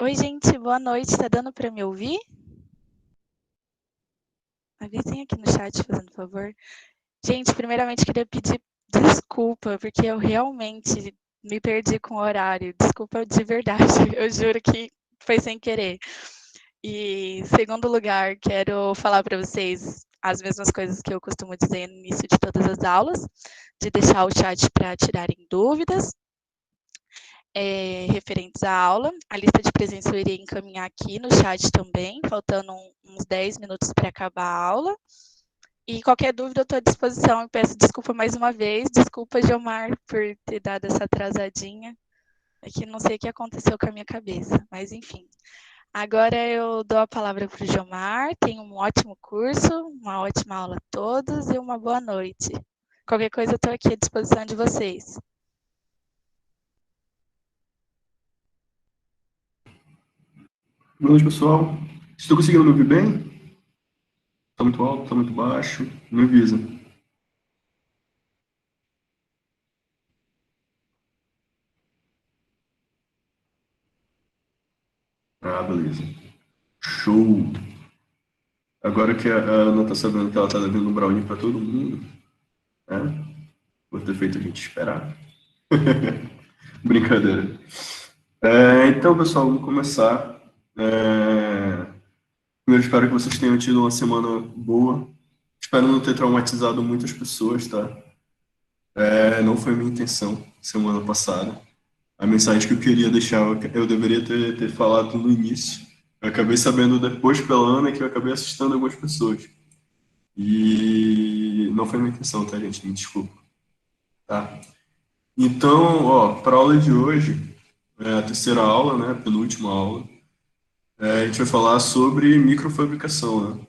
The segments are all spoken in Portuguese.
Oi, gente, boa noite. Tá dando para me ouvir? Avisem aqui no chat, fazendo favor. Gente, primeiramente queria pedir desculpa, porque eu realmente me perdi com o horário. Desculpa de verdade, eu juro que foi sem querer. E, em segundo lugar, quero falar para vocês as mesmas coisas que eu costumo dizer no início de todas as aulas, de deixar o chat para tirarem dúvidas referentes à aula. A lista de presença eu irei encaminhar aqui no chat também, faltando uns 10 minutos para acabar a aula. E qualquer dúvida eu estou à disposição. Eu peço desculpa mais uma vez. Desculpa, Gilmar, por ter dado essa atrasadinha. É que não sei o que aconteceu com a minha cabeça, mas enfim. Agora eu dou a palavra para o Gilmar. Tenha um ótimo curso, uma ótima aula a todos e uma boa noite. Qualquer coisa eu estou aqui à disposição de vocês. Boa noite, pessoal. Estou conseguindo me ouvir bem? Está muito alto, está muito baixo? Me avisa. Ah, beleza. Show! Agora que a Ana está sabendo que ela está devendo um brownie para todo mundo, né? Por ter feito a gente esperar. Brincadeira. Então, pessoal, vamos começar. Primeiro, espero que vocês tenham tido uma semana boa. Espero não ter traumatizado muitas pessoas, tá? Não foi minha intenção semana passada. A mensagem que eu queria deixar, eu deveria ter falado no início. Eu acabei sabendo depois pela Ana que eu acabei assustando algumas pessoas. E não foi minha intenção, tá, gente? Me desculpa. Tá? Então, ó, para a aula de hoje, a terceira aula, né, a penúltima aula, a gente vai falar sobre microfabricação, né?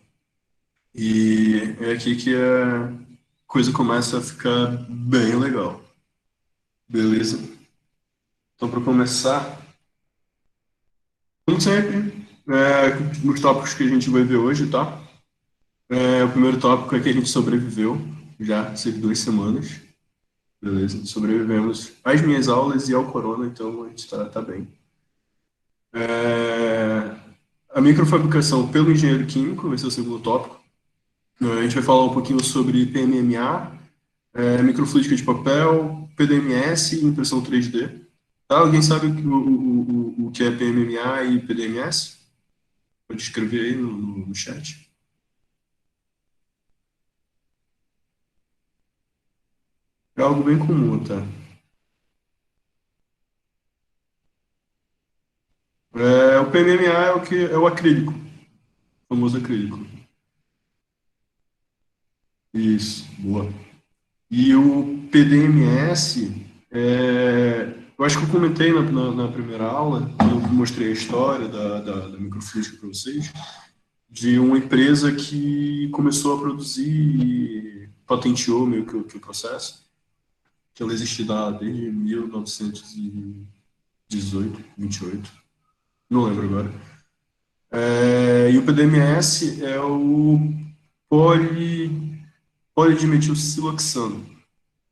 E é aqui que a coisa começa a ficar bem legal. Beleza? Então, para começar, como sempre, os tópicos que a gente vai ver hoje, tá? O primeiro tópico é que a gente sobreviveu já essas 2 semanas, beleza? Sobrevivemos às minhas aulas e ao corona, então a gente tá bem. É, a microfabricação pelo engenheiro químico, esse é o segundo tópico. A gente vai falar um pouquinho sobre PMMA, microfluídica de papel, PDMS e impressão 3D. Tá? Alguém sabe o que é PMMA e PDMS? Pode escrever aí no chat. É algo bem comum, tá? O PMMA é o que é o acrílico, o famoso acrílico. Isso, boa. E o PDMS, eu acho que eu comentei na primeira aula, eu mostrei a história da microfluídica para vocês, de uma empresa que começou a produzir e patenteou meio que o processo, que ela existe desde 1918, 28, não lembro agora. E o PDMS é o polidimetilsiloxano,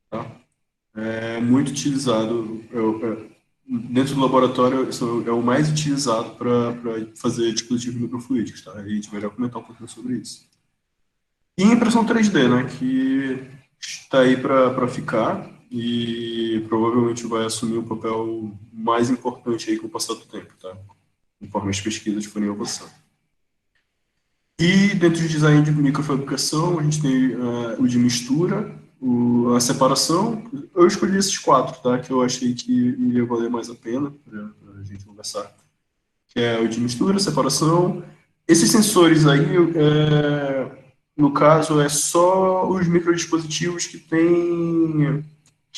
tá? É muito utilizado, dentro do laboratório, é o mais utilizado para fazer dispositivos microfluídicos, tá? A gente vai já comentar um pouquinho sobre isso. E impressão 3D, né, que está aí para ficar e provavelmente vai assumir o papel mais importante aí com o passar do tempo, tá? Conforme as pesquisas forem avançando. E dentro do design de microfabricação, a gente tem o de mistura, a separação. Eu escolhi esses quatro, tá? Que eu achei que iria valer mais a pena para a gente conversar. Que é o de mistura, separação. Esses sensores aí, no caso, é só os microdispositivos que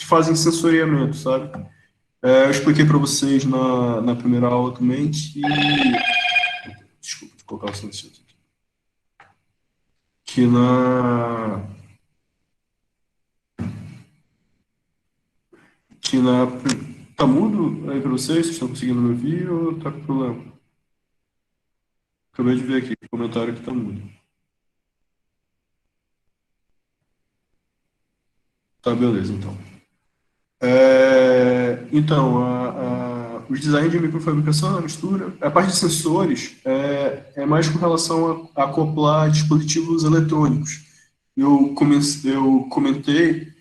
fazem sensoriamento, sabe? Eu expliquei para vocês na primeira aula também que... Desculpa, vou colocar o silencioso aqui. Que na que na. Tá mudo aí pra vocês? Vocês estão conseguindo me ouvir ou tá com problema? Acabei de ver aqui, comentário que tá mudo. Tá, beleza, então. Então, os designs de microfabricação, a mistura, a parte de sensores é mais com relação a acoplar dispositivos eletrônicos. Eu comentei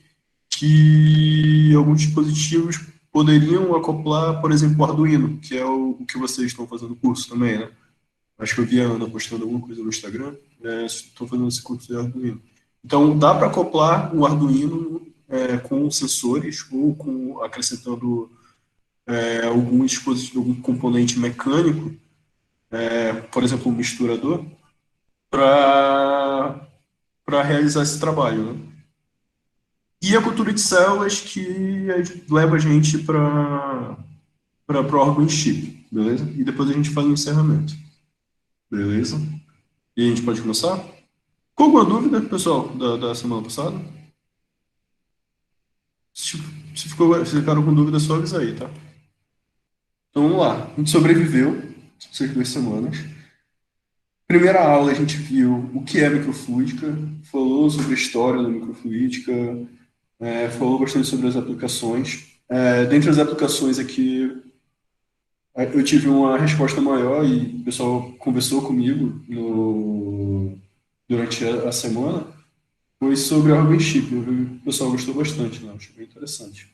que alguns dispositivos poderiam acoplar, por exemplo, o Arduino, que é o que vocês estão fazendo curso também, né? Acho que eu vi a Ana postando alguma coisa no Instagram, estou fazendo esse curso de Arduino. Então, dá para acoplar o Arduino com sensores ou acrescentando algum dispositivo, algum componente mecânico, por exemplo, um misturador, para realizar esse trabalho, né? E a cultura de células que leva a gente para o órgão chip, beleza? E depois a gente faz o encerramento, beleza? E a gente pode começar? Com alguma dúvida, pessoal, da semana passada? Se, se ficaram com dúvida, só avisa aí, tá? Então vamos lá. A gente sobreviveu essas 2 semanas. Primeira aula a gente viu o que é microfluídica, falou sobre a história da microfluídica, falou bastante sobre as aplicações. Dentre as aplicações aqui, eu tive uma resposta maior e o pessoal conversou comigo durante a semana, foi sobre órgão chip. O pessoal gostou bastante, né? Achei bem interessante.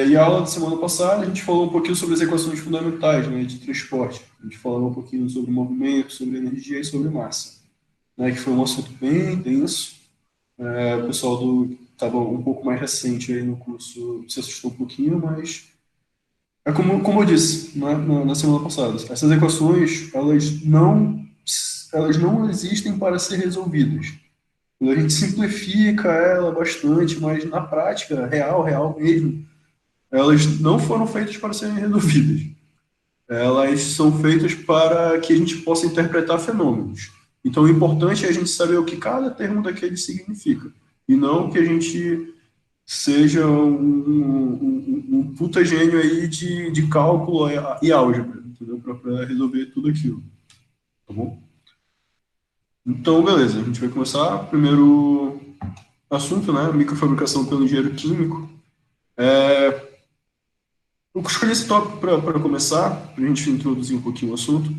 E a aula da semana passada a gente falou um pouquinho sobre as equações fundamentais, né, de transporte. A gente falou um pouquinho sobre movimento, sobre energia e sobre massa, né, que foi um assunto bem denso. O pessoal estava um pouco mais recente aí no curso se assustou um pouquinho, mas é como eu disse na semana passada, essas equações elas não existem para ser resolvidas. A gente simplifica ela bastante, mas na prática, real mesmo, elas não foram feitas para serem resolvidas. Elas são feitas para que a gente possa interpretar fenômenos. Então, o importante é a gente saber o que cada termo daquele significa, e não que a gente seja um puta gênio aí de cálculo e álgebra, entendeu? Para resolver tudo aquilo, tá bom? Então, beleza, a gente vai começar. Primeiro assunto, né? Microfabricação pelo engenheiro químico. Eu escolhi esse tópico para começar, para a gente introduzir um pouquinho o assunto,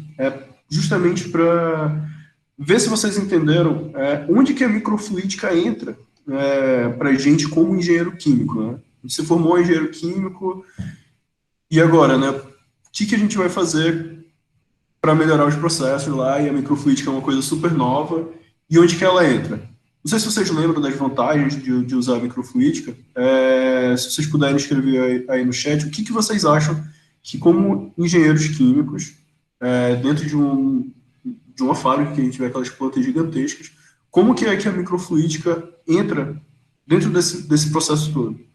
justamente para ver se vocês entenderam onde que a microfluídica entra para a gente como engenheiro químico. Né? A gente se formou em engenheiro químico e agora, né? O que a gente vai fazer para melhorar os processos lá? E a microfluídica é uma coisa super nova. E onde que ela entra? Não sei se vocês lembram das vantagens de usar a microfluídica. Se vocês puderem escrever aí no chat, o que vocês acham que, como engenheiros químicos, dentro de uma fábrica que a gente vê aquelas plantas gigantescas, como que é que a microfluídica entra dentro desse processo todo?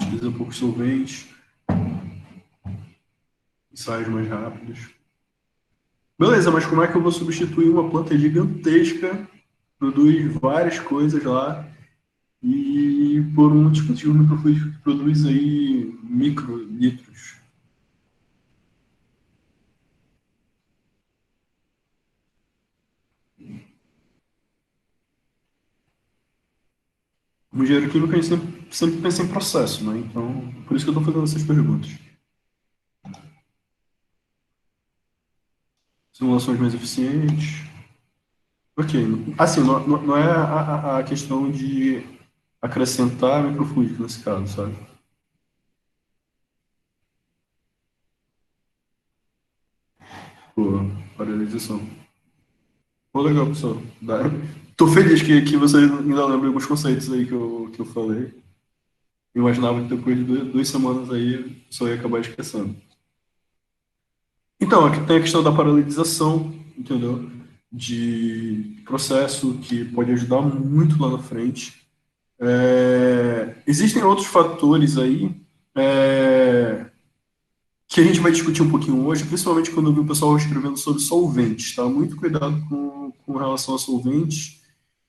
Utiliza poucos solventes, ensaios mais rápidos. Beleza, mas como é que eu vou substituir uma planta gigantesca, produz várias coisas lá, e por um dispositivo microfluídico que produz aí microlitros? Como engenheiro químico, a gente sempre pensa em processo, né? Então, por isso que eu estou fazendo essas perguntas. Simulações mais eficientes. Ok. Assim, não é a questão de acrescentar microfluídico nesse caso, sabe? Pô, paralisação. Pô, legal, pessoal. Tô feliz que vocês ainda lembram alguns conceitos aí que eu falei. Eu imaginava que depois de 2 semanas aí só ia acabar esquecendo. Então, aqui tem a questão da paralelização, entendeu? De processo que pode ajudar muito lá na frente. Existem outros fatores aí que a gente vai discutir um pouquinho hoje, principalmente quando eu vi o pessoal escrevendo sobre solventes, tá? Muito cuidado com relação a solventes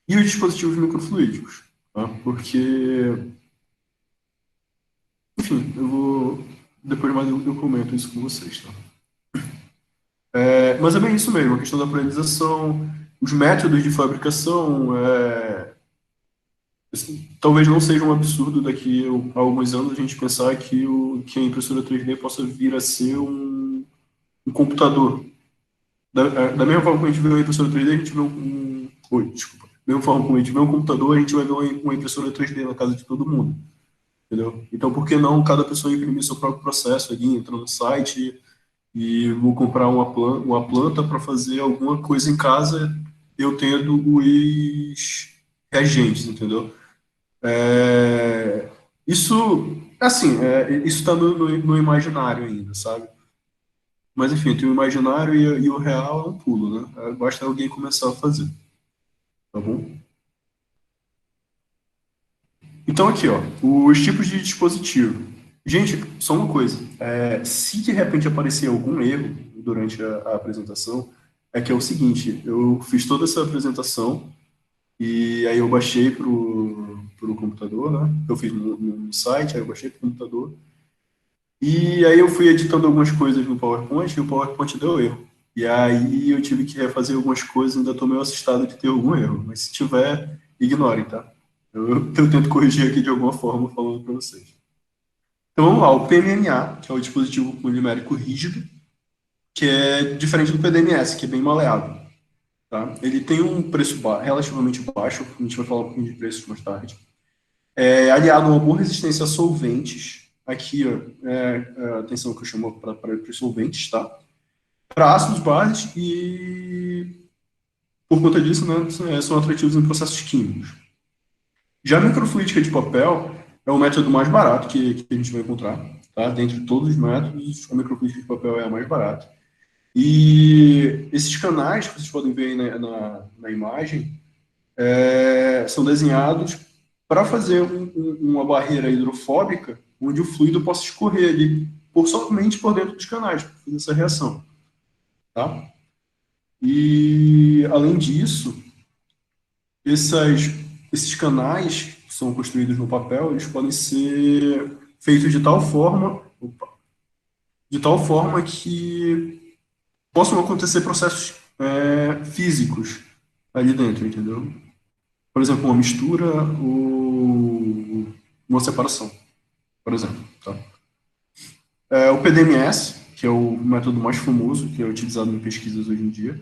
e os dispositivos microfluídicos, tá? Porque, enfim, depois mais eu comento isso com vocês, tá? Mas é bem isso mesmo, a questão da paralisação, os métodos de fabricação, assim, talvez não seja um absurdo daqui a alguns anos a gente pensar que a impressora 3D possa vir a ser um computador. Da mesma forma que a gente vê uma impressora 3D, a gente vê Oi, desculpa. Da mesma forma como a gente vê um computador, a gente vai ver uma impressora 3D na casa de todo mundo. Entendeu? Então, por que não cada pessoa imprimir seu próprio processo ali, entrar no site e vou comprar uma planta para fazer alguma coisa em casa, eu tendo os reagentes, entendeu? Isso, assim, isso está no imaginário ainda, sabe? Mas, enfim, tem o imaginário e o real é um pulo, né? Basta alguém começar a fazer, tá bom? Então, aqui, ó, os tipos de dispositivo. Gente, só uma coisa. Se de repente aparecer algum erro durante a apresentação, é que é o seguinte, eu fiz toda essa apresentação e aí eu baixei pro computador, né? Eu fiz no site, aí eu baixei pro computador. E aí eu fui editando algumas coisas no PowerPoint e o PowerPoint deu erro. E aí eu tive que refazer algumas coisas, ainda estou meio assustado de ter algum erro. Mas se tiver, ignorem, tá? Eu tento corrigir aqui de alguma forma falando para vocês. Então vamos lá, o PMMA, que é o dispositivo polimérico rígido, que é diferente do PDMS, que é bem maleável. Tá? Ele tem um preço relativamente baixo, a gente vai falar um pouquinho de preços mais tarde. Aliado a uma boa resistência a solventes, aqui, ó, atenção que eu chamo para os solventes, tá? Para ácidos bases e, por conta disso, né, são atrativos em processos químicos. Já a microfluídica de papel é o método mais barato que a gente vai encontrar, tá? Dentre todos os métodos, a microfluídica de papel é a mais barata. E esses canais que vocês podem ver aí na imagem são desenhados para fazer uma barreira hidrofóbica onde o fluido possa escorrer ali somente por dentro dos canais, para fazer essa reação. Tá? E, além disso, esses canais que são construídos no papel, eles podem ser feitos de tal forma que possam acontecer processos físicos ali dentro, entendeu? Por exemplo, uma mistura ou uma separação, por exemplo. Tá? O PDMS, que é o método mais famoso, que é utilizado em pesquisas hoje em dia,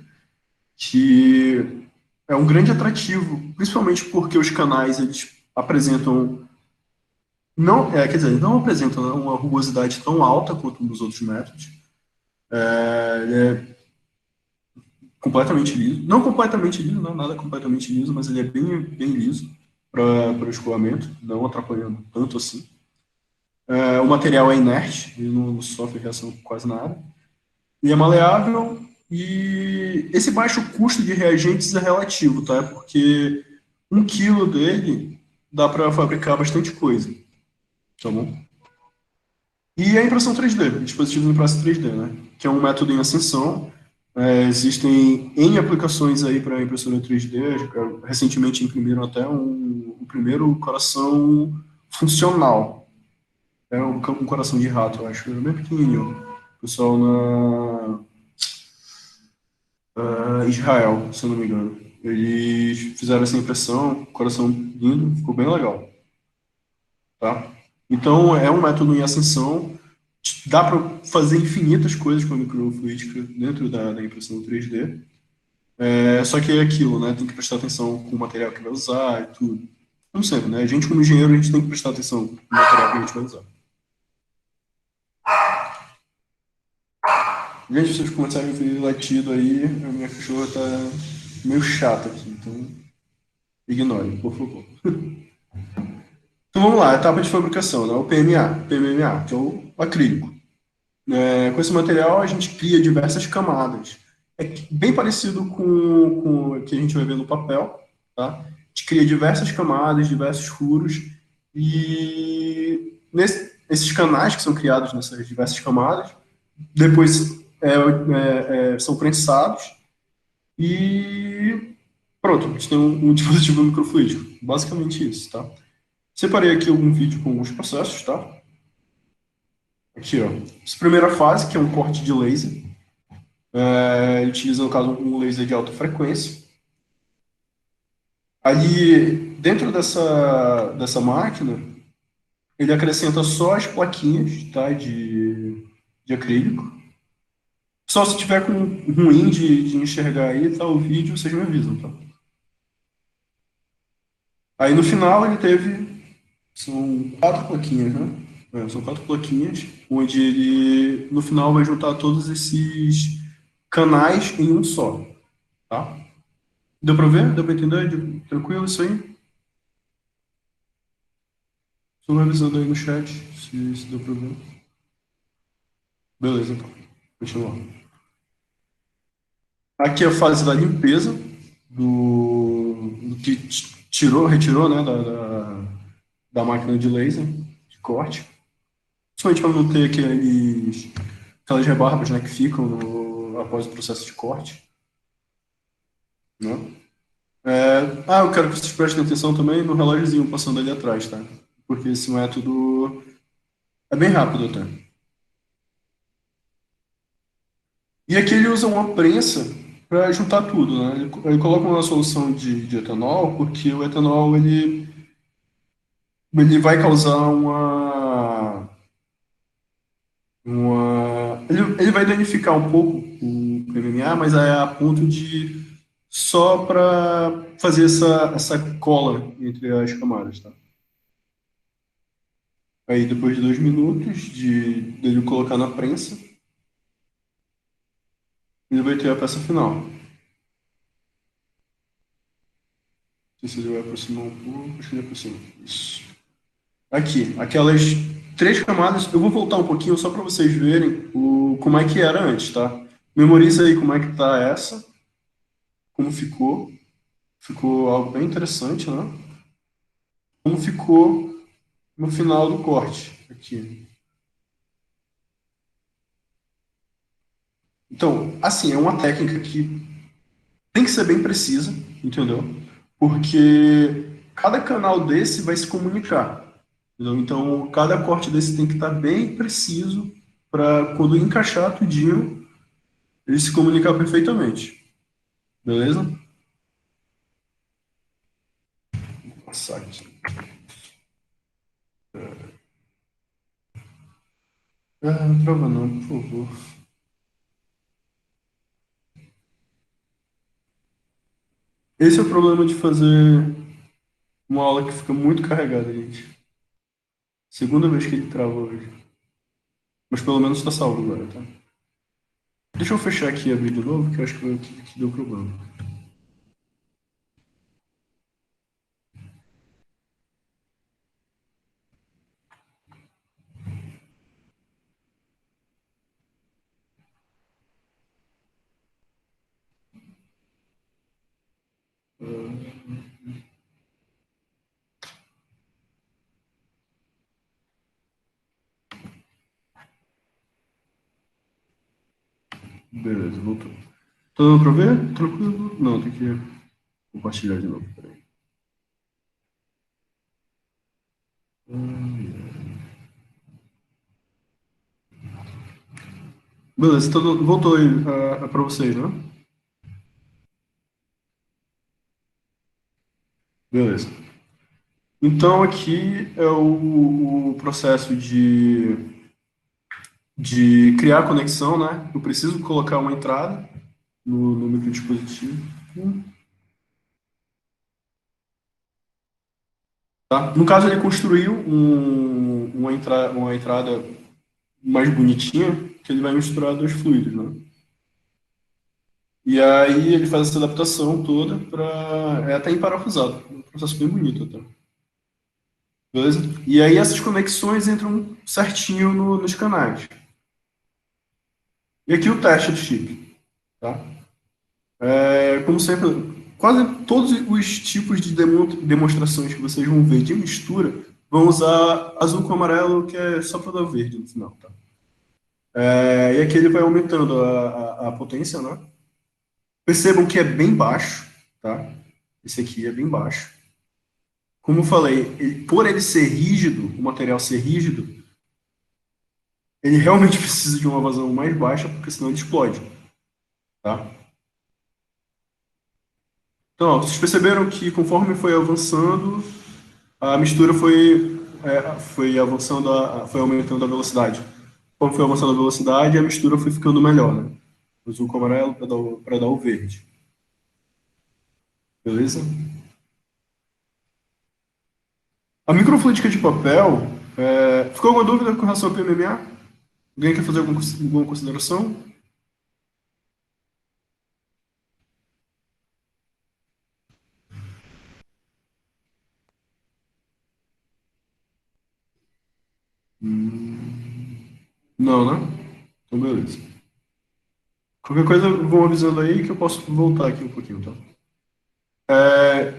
que é um grande atrativo, principalmente porque os canais eles apresentam não, quer dizer, eles não apresentam, né, uma rugosidade tão alta quanto nos outros métodos. Ele é completamente liso, não completamente liso, não nada completamente liso, mas ele é bem liso para o escoamento, não atrapalhando tanto assim. O material é inerte, ele não sofre reação com quase nada. E é maleável, e esse baixo custo de reagentes é relativo, tá? Porque 1 quilo dele dá para fabricar bastante coisa, tá bom? E a impressão 3D, dispositivos de impressão 3D, né? Que é um método em ascensão. Existem N aplicações aí para impressora 3D. Recentemente imprimiram até o primeiro coração funcional. É um coração de rato, eu acho, bem pequenininho. O pessoal na Israel, se eu não me engano. Eles fizeram essa impressão, coração lindo, ficou bem legal. Tá? Então, é um método em ascensão. Dá para fazer infinitas coisas com a microfluídica dentro da impressão 3D. Só que é aquilo, né? Tem que prestar atenção com o material que vai usar e tudo. Como sempre, né? A gente, como engenheiro, a gente tem que prestar atenção no material que a gente vai usar. Gente, vocês começarem a ver latido aí, a minha cachorra tá meio chata aqui, então ignorem, por favor. Então vamos lá, etapa de fabricação, né? O PMMA, que é o acrílico. Com esse material a gente cria diversas camadas. É bem parecido com o que a gente vai ver no papel, tá? A gente cria diversas camadas, diversos furos, e esses canais que são criados nessas diversas camadas, depois são prensados e pronto, a gente tem um dispositivo microfluídico. Basicamente isso, tá? Separei aqui algum vídeo com alguns processos, tá? Aqui, ó. Essa primeira fase, que é um corte de laser. Ele utiliza, no caso, um laser de alta frequência. Ali, dentro dessa máquina, ele acrescenta só as plaquinhas, tá, de acrílico. Só se tiver com ruim de enxergar aí, tá, o vídeo, vocês me avisam, tá? Aí no final ele teve, são quatro plaquinhas, né? São quatro plaquinhas, onde ele, no final, vai juntar todos esses canais em um só, tá? Deu pra ver? Deu pra entender? Tranquilo isso aí? Estou me avisando aí no chat se deu pra ver. Beleza, então. Continua. Aqui é a fase da limpeza do que retirou, né, da máquina de laser, de corte. Principalmente para não ter aquelas rebarbas, né, que ficam após o processo de corte, né? Eu quero que vocês prestem atenção também no relógiozinho passando ali atrás, tá? Porque esse método é bem rápido até. E aqui ele usa uma prensa para juntar tudo, né? Ele coloca uma solução de etanol, porque o etanol ele vai causar ele vai danificar um pouco o PMMA, mas é a ponto de só para fazer essa cola entre as camadas, tá? Aí depois de 2 minutos dele colocar na prensa, ele vai ter a peça final. Não sei se ele vai aproximar um pouco, acho que ele aproxima. Isso. Aqui, aquelas 3 camadas, eu vou voltar um pouquinho só para vocês verem como é que era antes, tá? Memoriza aí como é que tá essa, como ficou. Ficou algo bem interessante, né? Como ficou no final do corte aqui. Então, assim, é uma técnica que tem que ser bem precisa, entendeu? Porque cada canal desse vai se comunicar, entendeu? Então, cada corte desse tem que estar bem preciso para quando encaixar tudinho, ele se comunicar perfeitamente. Beleza? Vou passar aqui. Não trava não, por favor. Esse é o problema de fazer uma aula que fica muito carregada, gente. Segunda vez que ele trava hoje. Mas pelo menos está salvo agora, tá? Deixa eu fechar aqui e abrir de novo, que eu acho que foi o que deu problema. Beleza, voltou. Tá dando pra ver? Tranquilo? Não, tem que compartilhar de novo. Peraí. Beleza, voltou aí pra vocês, né? Beleza. Então aqui é o processo de criar a conexão, né? Eu preciso colocar uma entrada no microdispositivo. Tá? No caso, ele construiu uma entrada mais bonitinha, que ele vai misturar dois fluidos, né? E aí ele faz essa adaptação toda para. É até emparafusado. É um processo bem bonito até. Beleza? E aí essas conexões entram certinho nos canais. E aqui o teste do chip. Tá? Como sempre, quase todos os tipos de demonstrações que vocês vão ver de mistura vão usar azul com amarelo, que é só para dar verde no final. Tá? E aqui ele vai aumentando a potência, né? Percebam que é bem baixo, tá? Esse aqui é bem baixo. Como eu falei, por ele ser rígido, o material ser rígido, ele realmente precisa de uma vazão mais baixa, porque senão ele explode, tá? Então, ó, vocês perceberam que conforme foi avançando, a mistura foi avançando, foi aumentando a velocidade. Conforme foi avançando a velocidade, a mistura foi ficando melhor, né? Usou o amarelo para dar o verde. Beleza? A microfluídica de papel, ficou alguma dúvida com relação ao PMMA? Alguém quer fazer alguma consideração? Não, né? Então, beleza. Qualquer coisa, vão avisando aí que eu posso voltar aqui um pouquinho, tá?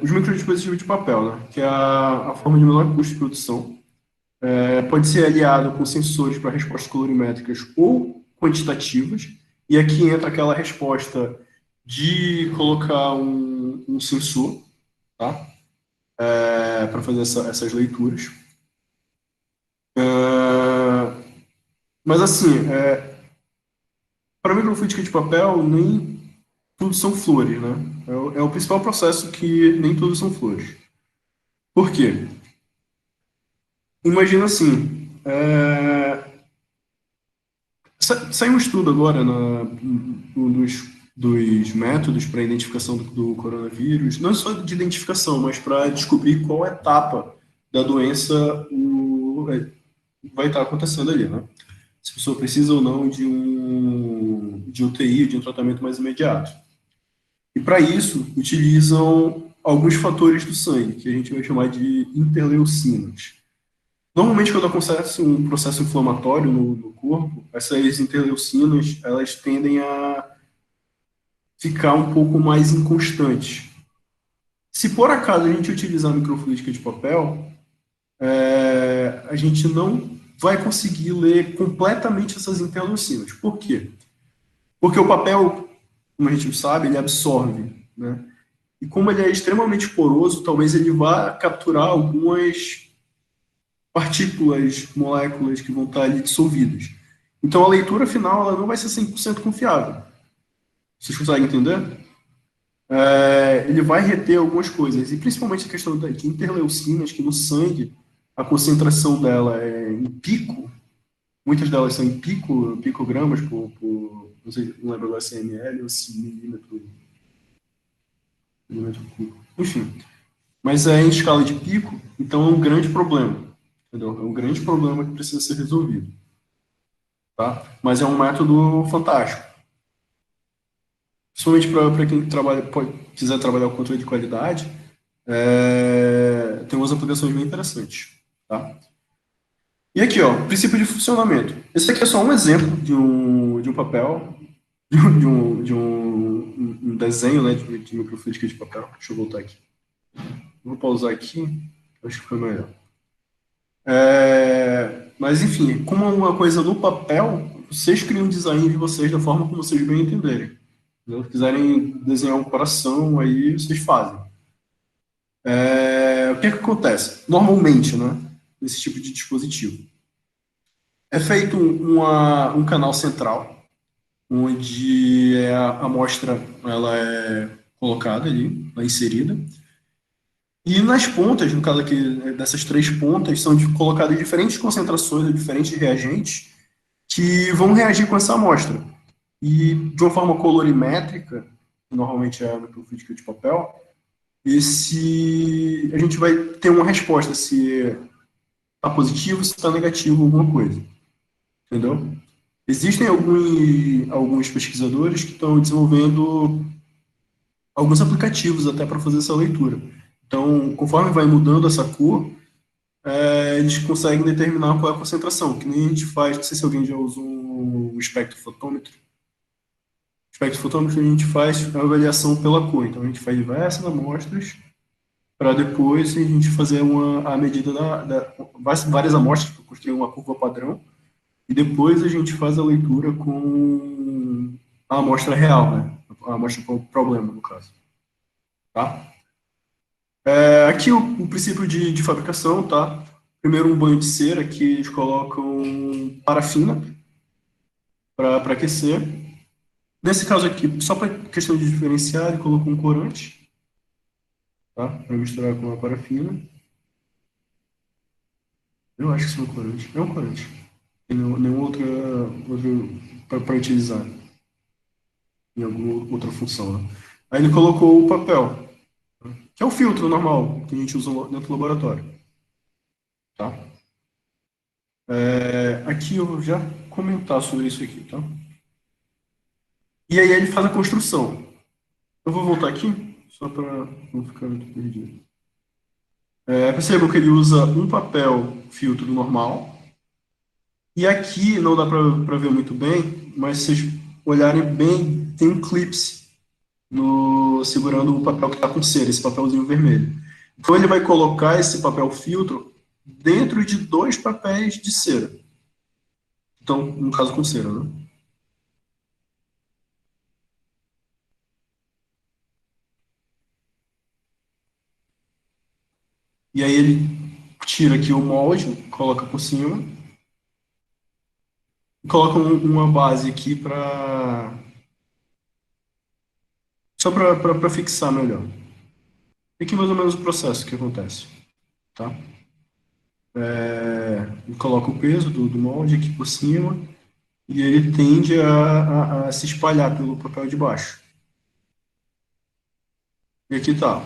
Os microdispositivos de papel, né? Que é a forma de menor custo de produção. Pode ser aliado com sensores para respostas colorimétricas ou quantitativas. E aqui entra aquela resposta de colocar um sensor, tá? Para fazer essas leituras. Mas assim, para microfluídica de papel, nem tudo são flores, né? É o principal processo que nem tudo são flores. Por quê? Imagina assim, saiu um estudo agora dos métodos para identificação do coronavírus, não só de identificação, mas para descobrir qual etapa da doença vai estar acontecendo ali, né? Se a pessoa precisa ou não de UTI, de um tratamento mais imediato. E para isso, utilizam alguns fatores do sangue, que a gente vai chamar de interleucinas. Normalmente, quando acontece um processo inflamatório no corpo, essas interleucinas, elas tendem a ficar um pouco mais inconstantes. Se por acaso a gente utilizar a microfluídica de papel, a gente não vai conseguir ler completamente essas interleucinas. Por quê? Porque o papel, como a gente sabe, ele absorve, né? E como ele é extremamente poroso, talvez ele vá capturar algumas partículas, moléculas que vão estar ali dissolvidas. Então a leitura final ela não vai ser 100% confiável. Vocês conseguem entender? Ele vai reter algumas coisas, e principalmente a questão de interleucinas, que no sangue a concentração dela é em pico, muitas delas são em picogramas não sei, não lembro agora se é ml ou se milímetro cúbico. Enfim, mas é em escala de pico, então é um grande problema, entendeu? É um grande problema que precisa ser resolvido, tá? Mas é um método fantástico, principalmente para quem quiser trabalhar com controle de qualidade, tem umas aplicações bem interessantes, tá? E aqui, ó, princípio de funcionamento. Esse aqui é só um exemplo de um papel, de um desenho, né, de microfluídica de papel. Deixa eu voltar aqui. Vou pausar aqui, acho que foi melhor. Mas, enfim, como é uma coisa no papel, vocês criam o design de vocês da forma como vocês bem entenderem. Se quiserem desenhar um coração, aí vocês fazem. O que acontece? Normalmente, né, nesse tipo de dispositivo, é feito um canal central, onde a amostra ela é colocada ali, ela é inserida, e nas pontas, no caso aqui dessas três pontas, são colocadas diferentes concentrações de diferentes reagentes que vão reagir com essa amostra. E de uma forma colorimétrica, que normalmente é a microfluídica de papel, a gente vai ter uma resposta se está positivo, se está negativo alguma coisa. Entendeu? Existem alguns pesquisadores que estão desenvolvendo alguns aplicativos até para fazer essa leitura. Então, conforme vai mudando essa cor, eles conseguem determinar qual é a concentração, que nem a gente faz, não sei se alguém já usou um espectrofotômetro. O espectrofotômetro a gente faz a avaliação pela cor, então a gente faz diversas amostras para depois a gente fazer a medida várias amostras para construir uma curva padrão, e depois a gente faz a leitura com a amostra real, né? A amostra com o problema, no caso. Tá? Aqui o princípio de fabricação, tá? Primeiro um banho de cera que eles colocam parafina para aquecer. Nesse caso aqui, só para questão de diferenciar, ele colocou um corante, tá? Para misturar com a parafina. Eu acho que isso é um corante. É um corante. Tem nenhuma outro para utilizar em alguma outra função, né? Aí ele colocou o papel, que é o filtro normal que a gente usa dentro do laboratório, tá? Aqui eu vou já comentar sobre isso aqui, tá? E aí ele faz a construção. Eu vou voltar aqui, só para não ficar muito perdido. Percebam que ele usa um papel filtro normal. E aqui não dá para ver muito bem, mas se vocês olharem bem, tem um clipe no, segurando o papel que está com cera, esse papelzinho vermelho. Então ele vai colocar esse papel filtro dentro de dois papéis de cera. Então, no caso com cera, né? E aí ele tira aqui o molde, coloca por cima, e coloca uma base aqui para só para fixar melhor. E aqui mais ou menos o processo que acontece, tá? Ele coloca o peso do molde aqui por cima e ele tende a se espalhar pelo papel de baixo. E aqui tá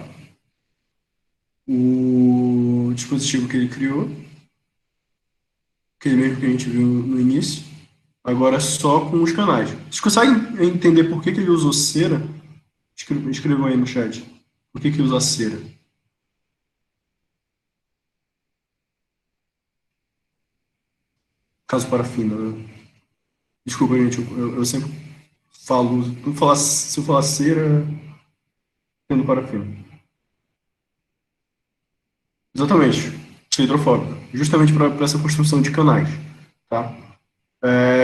o dispositivo que ele criou, aquele mesmo que a gente viu no início, agora só com os canais. Vocês conseguem entender por que ele usou cera? Escrevam aí no chat. Por que usa cera? Caso parafina, né? Desculpa, gente, eu sempre falo. Se eu falar cera, tendo parafina. Exatamente. Ser hidrofóbica. Justamente para essa construção de canais. Tá?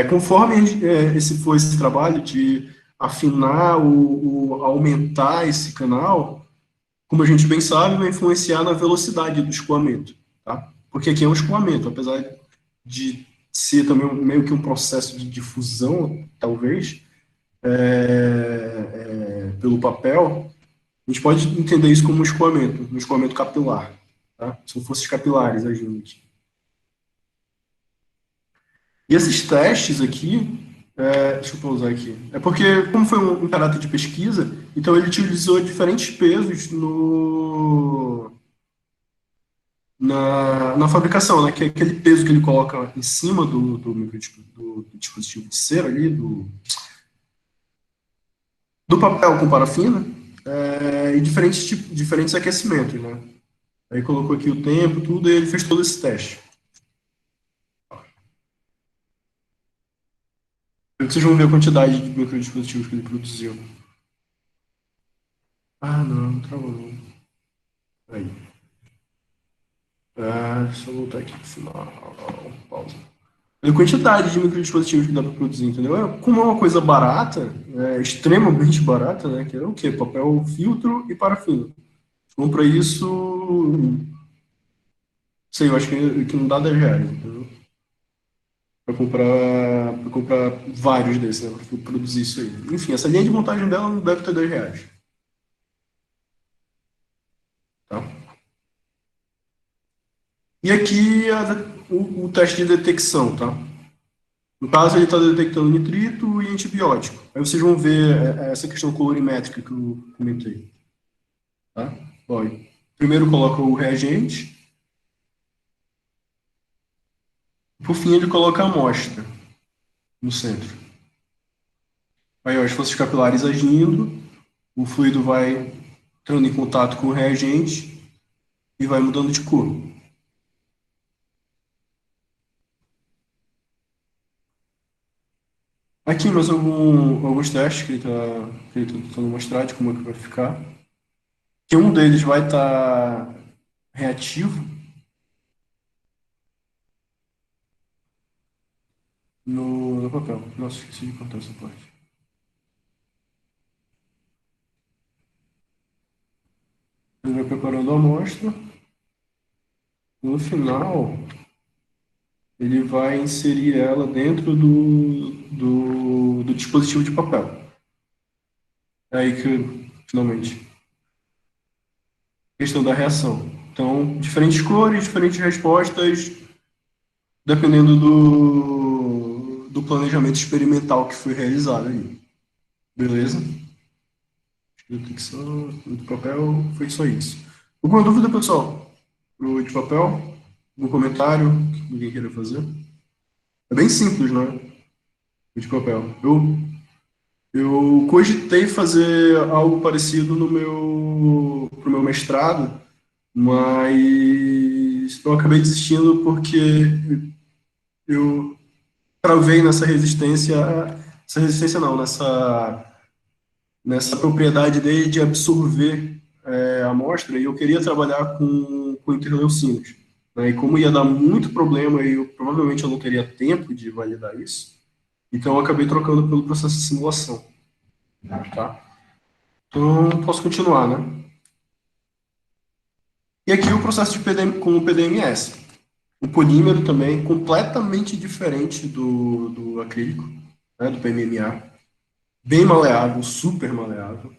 Conforme esse for esse trabalho de afinar, aumentar esse canal, como a gente bem sabe, vai influenciar na velocidade do escoamento. Tá? Porque aqui é um escoamento, apesar de ser também meio que um processo de difusão, talvez, pelo papel, a gente pode entender isso como um escoamento capilar. Tá? São forças capilares agindo aqui. E esses testes aqui, deixa eu pausar aqui, é porque, como foi um caráter de pesquisa, então ele utilizou diferentes pesos na fabricação, né? Que é aquele peso que ele coloca em cima do dispositivo de cera ali, do papel com parafina, e diferentes aquecimentos, né? Aí colocou aqui o tempo, tudo, e ele fez todo esse teste. Vocês vão ver a quantidade de microdispositivos que ele produziu. Ah, não travou não. Aí. Deixa eu voltar aqui pro final. Pausa. A quantidade de microdispositivos que dá para produzir, entendeu? Como é uma coisa barata, extremamente barata, né? Que é o quê? Papel filtro e parafina. Então, para isso, sei, eu acho que não dá 10 reais, entendeu? Para comprar vários desses, né? Para produzir isso aí. Enfim, essa linha de montagem dela não deve ter 10 reais, tá? E aqui o teste de detecção, tá? No caso, ele está detectando nitrito e antibiótico. Aí vocês vão ver essa questão colorimétrica que eu comentei. Tá? Olha, primeiro coloca o reagente, por fim ele coloca a amostra no centro. Aí ó, as forças capilares agindo, o fluido vai entrando em contato com o reagente e vai mudando de cor. Aqui mais alguns testes que ele está tentando mostrar de como é que vai ficar. Que um deles vai estar reativo no papel. Nossa, esqueci de cortar essa parte. Ele vai preparando a amostra. No final, ele vai inserir ela dentro do dispositivo de papel. É aí que, finalmente, questão da reação. Então, diferentes cores, diferentes respostas, dependendo do planejamento experimental que foi realizado aí. Beleza? Detecção do papel, foi só isso. Alguma dúvida, pessoal? Pro de papel? Algum comentário que ninguém queira fazer? É bem simples, né? O de papel. Eu cogitei fazer algo parecido pro meu mestrado, mas eu acabei desistindo porque eu travei nessa resistência não, nessa propriedade dele de absorver a amostra, e eu queria trabalhar com interleucinas. Né? E como ia dar muito problema, e provavelmente eu não teria tempo de validar isso, então eu acabei trocando pelo processo de simulação. Tá? Então, posso continuar, né? E aqui o processo de PDM, com o PDMS. O polímero também completamente diferente do acrílico, né, do PMMA. Bem maleável, super maleável.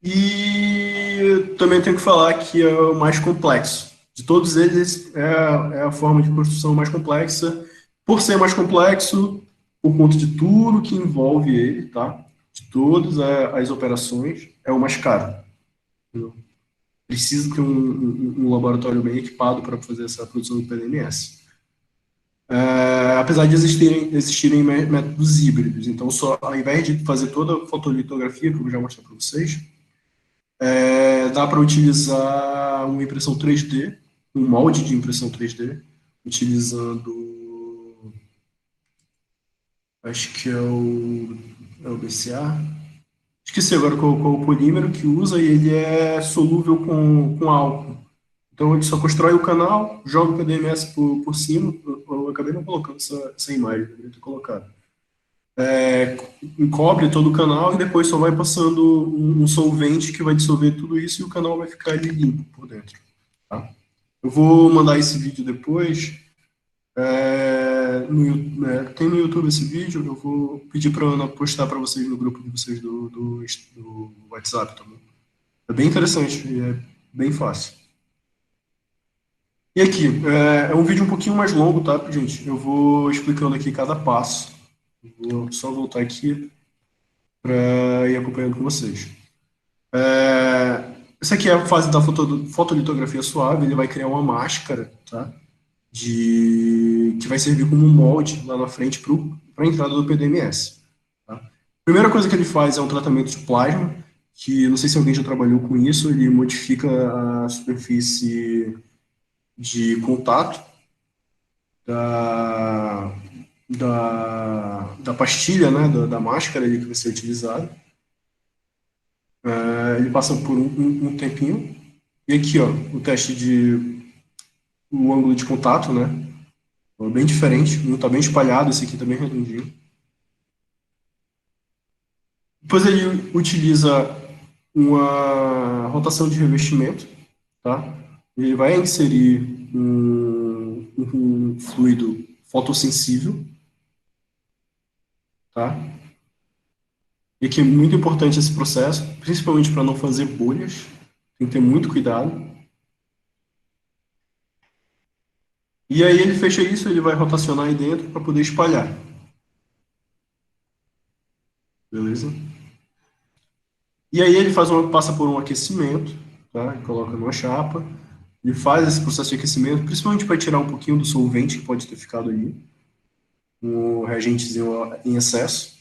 E também tenho que falar que é o mais complexo. De todos eles, é a forma de construção mais complexa. Por ser mais complexo, por conta de tudo que envolve ele, tá? De todas as operações, é o mais caro. Entendeu? Precisa ter um laboratório bem equipado para fazer essa produção do PDMS. Apesar de existirem métodos híbridos. Então, só, ao invés de fazer toda a fotolitografia, que eu já mostrei para vocês, dá para utilizar uma impressão 3D, um molde de impressão 3D, utilizando, acho que é o BCA. Esqueci agora qual é o polímero que usa, e ele é solúvel com álcool. Então, ele só constrói o canal, joga o PDMS por cima. Eu acabei não colocando essa imagem, deveria ter colocado. Encobre todo o canal e depois só vai passando um solvente que vai dissolver tudo isso e o canal vai ficar ali limpo por dentro. Tá? Eu vou mandar esse vídeo depois. Tem no YouTube esse vídeo, eu vou pedir para a Ana postar para vocês no grupo de vocês do WhatsApp também. É bem interessante e é bem fácil. E aqui, é um vídeo um pouquinho mais longo, tá, gente? Eu vou explicando aqui cada passo. Vou só voltar aqui para ir acompanhando com vocês. Essa aqui é a fase da fotolitografia suave. Ele vai criar uma máscara, tá? Que vai servir como um molde lá na frente para a entrada do PDMS. Tá? A primeira coisa que ele faz é um tratamento de plasma, que não sei se alguém já trabalhou com isso. Ele modifica a superfície de contato da, da pastilha, né, da máscara ali que vai ser utilizada. Ele passa por um tempinho. E aqui, ó, o ângulo de contato, né? Bem diferente, um tá bem espalhado, esse aqui tá bem redondinho. Depois ele utiliza uma rotação de revestimento, tá? Ele vai inserir um fluido fotossensível, tá? E que é muito importante esse processo, principalmente para não fazer bolhas, tem que ter muito cuidado. E aí ele fecha isso, ele vai rotacionar aí dentro para poder espalhar. Beleza? E aí ele passa por um aquecimento, tá? Ele coloca numa chapa, ele faz esse processo de aquecimento, principalmente para tirar um pouquinho do solvente que pode ter ficado ali, um reagentezinho em excesso.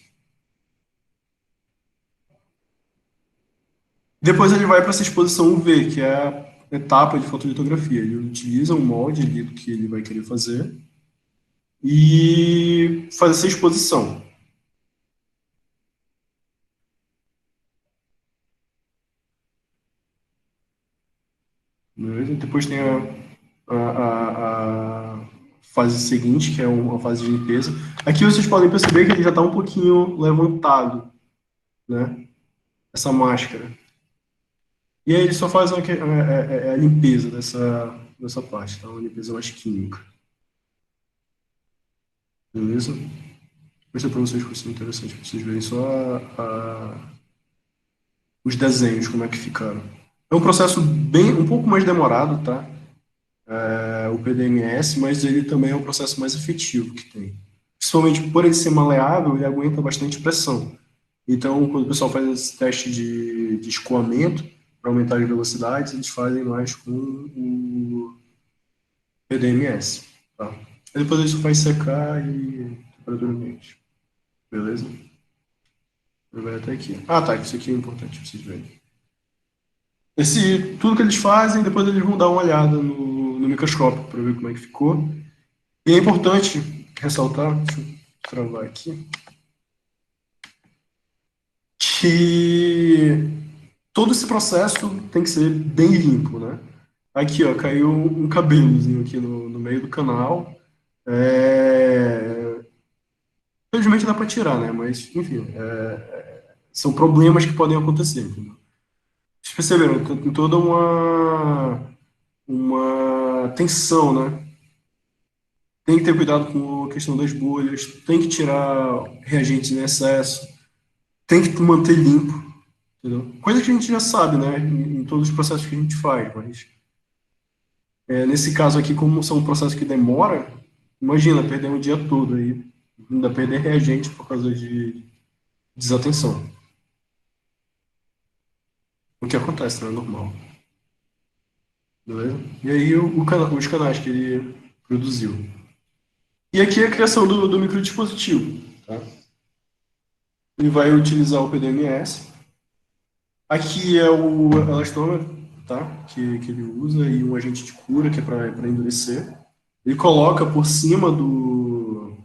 Depois ele vai para essa exposição UV, que é a etapa de fotolitografia. Ele utiliza um molde ali do que ele vai querer fazer e faz essa exposição. Beleza? Depois tem a fase seguinte, que é uma fase de limpeza. Aqui vocês podem perceber que ele já está um pouquinho levantado, né? Essa máscara. E aí ele só faz a limpeza nessa parte, tá? Uma limpeza mais química. Beleza? Vou mostrar para vocês que isso é interessante, para vocês verem só os desenhos, como é que ficaram. É um processo um pouco mais demorado, tá? O PDMS, mas ele também é o processo mais efetivo que tem. Principalmente por ele ser maleável, ele aguenta bastante pressão. Então, quando o pessoal faz esse teste de escoamento para aumentar as velocidades, eles fazem mais com o PDMS. Tá? Aí depois isso vai secar e temperatura ambiente. Beleza? Vai até aqui. Ah, tá. Isso aqui é importante pra vocês verem. Tudo que eles fazem, depois eles vão dar uma olhada no microscópio para ver como é que ficou. E é importante ressaltar, deixa eu travar aqui, que todo esse processo tem que ser bem limpo, né? Aqui, ó, caiu um cabelozinho aqui no meio do canal. Felizmente dá para tirar, né? Mas, enfim, são problemas que podem acontecer, entendeu? Vocês perceberam, tem toda uma tensão, né? Tem que ter cuidado com a questão das bolhas, tem que tirar reagentes em excesso, tem que manter limpo, entendeu? Coisa que a gente já sabe, né? Em todos os processos que a gente faz, mas nesse caso aqui, como são um processo que demora, imagina perder um dia todo aí, ainda perder reagente por causa de desatenção. O que acontece, né? É normal. Beleza? E aí os canais que ele produziu. E aqui é a criação do microdispositivo. Tá? Ele vai utilizar o PDMS. Aqui é o elastômero, tá? Que ele usa e um agente de cura, que é para endurecer. Ele coloca por cima do,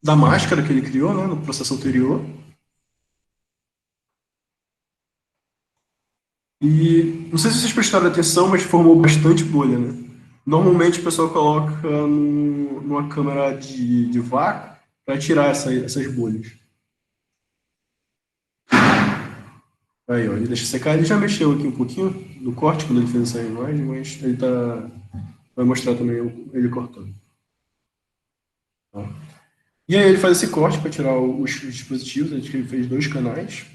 da máscara que ele criou, né? No processo anterior. E não sei se vocês prestaram atenção, mas formou bastante bolha, né? Normalmente o pessoal coloca numa câmera de vácuo para tirar essas bolhas. Aí, ó, ele deixa secar. Ele já mexeu aqui um pouquinho no corte quando ele fez essa imagem, mas vai mostrar também ele cortando. Tá? E aí ele faz esse corte para tirar os dispositivos. Ele fez 2 canais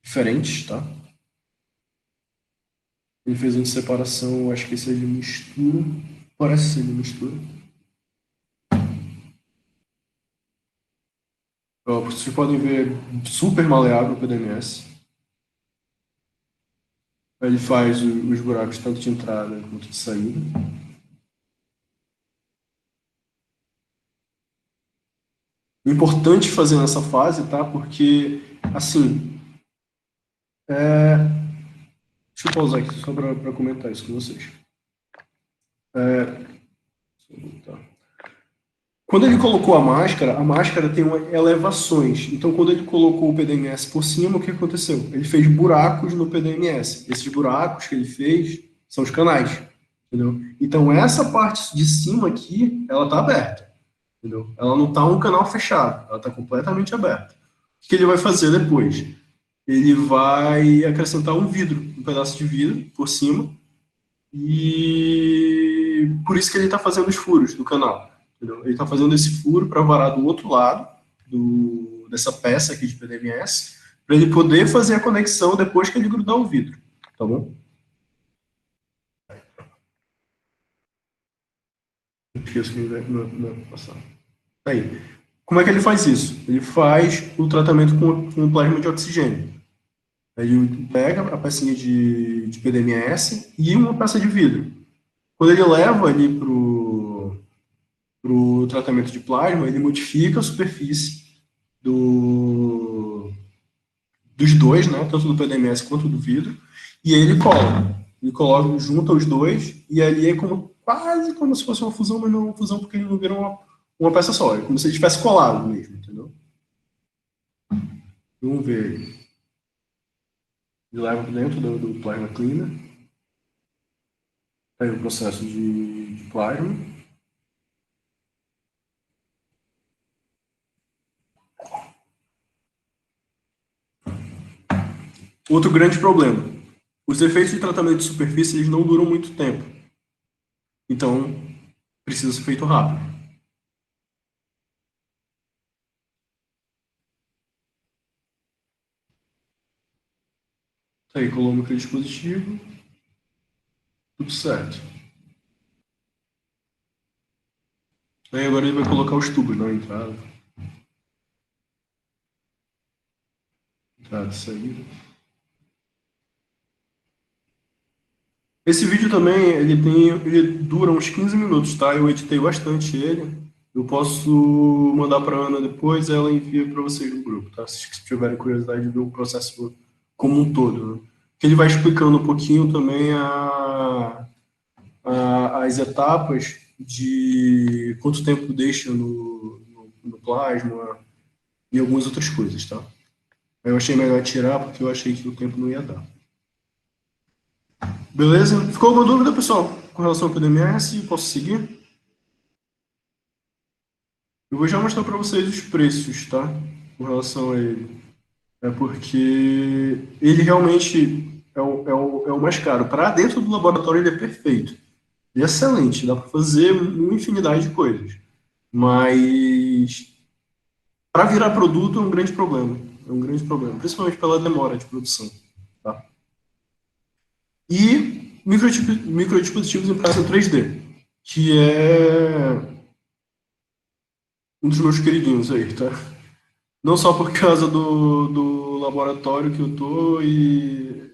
diferentes, tá? Ele fez um de separação, acho que esse é de mistura. Parece ser de mistura. Ó, vocês podem ver super maleável o PDMS. Ele faz os buracos tanto de entrada quanto de saída. Importante fazer nessa fase, tá? Porque, assim, deixa eu pausar aqui só para comentar isso com vocês. Tá. Quando ele colocou a máscara tem elevações. Então, quando ele colocou o PDMS por cima, o que aconteceu? Ele fez buracos no PDMS. Esses buracos que ele fez são os canais, entendeu? Então, essa parte de cima aqui, ela está aberta, entendeu? Ela não está um canal fechado, ela está completamente aberta. O que ele vai fazer depois? Ele vai acrescentar um vidro, um pedaço de vidro por cima, e por isso que ele está fazendo os furos do canal. Entendeu? Ele está fazendo esse furo para varar do outro lado dessa peça aqui de PDMS, para ele poder fazer a conexão depois que ele grudar o vidro. Tá bom? Não esqueço que não passar. Aí. Como é que ele faz isso? Ele faz o tratamento com plasma de oxigênio. Ele pega a pecinha de PDMS e uma peça de vidro. Quando ele leva ali para o tratamento de plasma, ele modifica a superfície dos dois, né, tanto do PDMS quanto do vidro, e aí ele cola. Ele coloca, junta os dois, e ali é quase como se fosse uma fusão, mas não é uma fusão porque ele não vira uma peça só. É como se ele tivesse colado mesmo, entendeu? Vamos ver. Ele leva para dentro do plasma cleaner. Aí o processo de plasma. Outro grande problema. Os efeitos de tratamento de superfície eles não duram muito tempo. Então, precisa ser feito rápido. Aí, colou o microdispositivo, tudo certo. Aí agora ele vai colocar os tubos na entrada. Entrada e saída. Esse vídeo também, ele dura uns 15 minutos, tá? Eu editei bastante ele. Eu posso mandar para a Ana depois, ela envia para vocês no grupo, tá? Se tiverem curiosidade de ver o processo como um todo, né? Que ele vai explicando um pouquinho também as etapas de quanto tempo deixa no plasma e algumas outras coisas, tá? Eu achei melhor tirar porque eu achei que o tempo não ia dar. Beleza? Ficou alguma dúvida, pessoal, com relação ao PDMS? Posso seguir? Eu vou já mostrar para vocês os preços, tá? Com relação a ele. É porque ele realmente é o mais caro. Para dentro do laboratório ele é perfeito. Ele é excelente, dá para fazer uma infinidade de coisas. Mas para virar produto é um grande problema. É um grande problema, principalmente pela demora de produção. Tá? E microdispositivos impressão 3D, que é um dos meus queridinhos aí, tá? Não só por causa do laboratório que eu tô e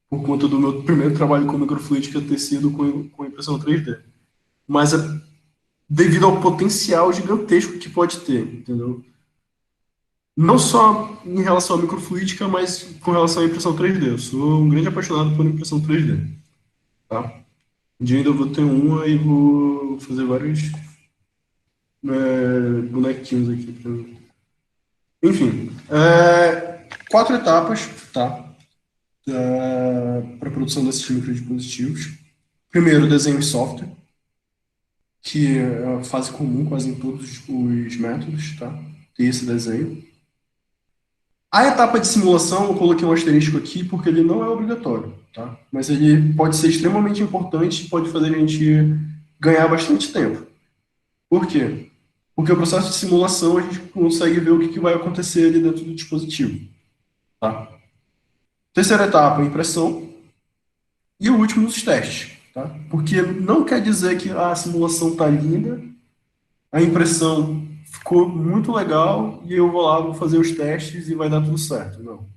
por conta do meu primeiro trabalho com microfluídica ter sido com impressão 3D, mas é devido ao potencial gigantesco que pode ter, entendeu? Não só em relação à microfluídica, mas com relação à impressão 3D. Eu sou um grande apaixonado por impressão 3D, tá? Um dia ainda eu vou ter uma e vou fazer vários bonequinhos aqui pra mim. Enfim, 4 etapas, tá? Para a produção desses microdispositivos. Primeiro, desenho em software, que é a fase comum quase em todos os métodos, tá? Ter esse desenho. A etapa de simulação, eu coloquei um asterisco aqui porque ele não é obrigatório, tá? Mas ele pode ser extremamente importante e pode fazer a gente ganhar bastante tempo. Por quê? Porque o processo de simulação a gente consegue ver o que vai acontecer ali dentro do dispositivo, tá? Terceira etapa, impressão. E o último, os testes, tá? Porque não quer dizer que a simulação está linda, a impressão ficou muito legal e eu vou lá, vou fazer os testes e vai dar tudo certo. Não.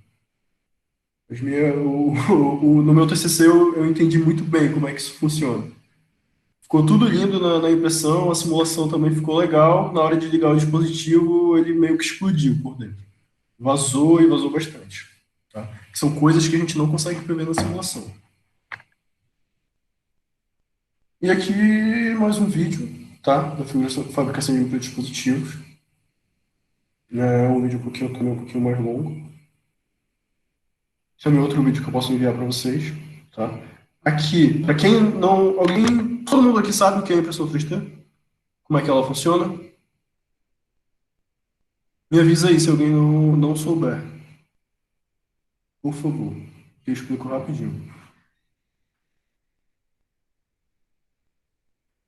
No meu TCC eu entendi muito bem como é que isso funciona. Ficou tudo lindo na impressão, a simulação também ficou legal. Na hora de ligar o dispositivo, ele meio que explodiu por dentro. Vazou e vazou bastante. Tá? São coisas que a gente não consegue prever na simulação. E aqui mais um vídeo, tá? Da fabricação de microdispositivos. É um vídeo também um pouquinho mais longo. Esse é o meu outro vídeo que eu posso enviar para vocês, tá? Aqui, para quem não... Todo mundo aqui sabe o que é a impressão 3D? Como é que ela funciona? Me avisa aí se alguém não souber. Por favor. Eu explico rapidinho.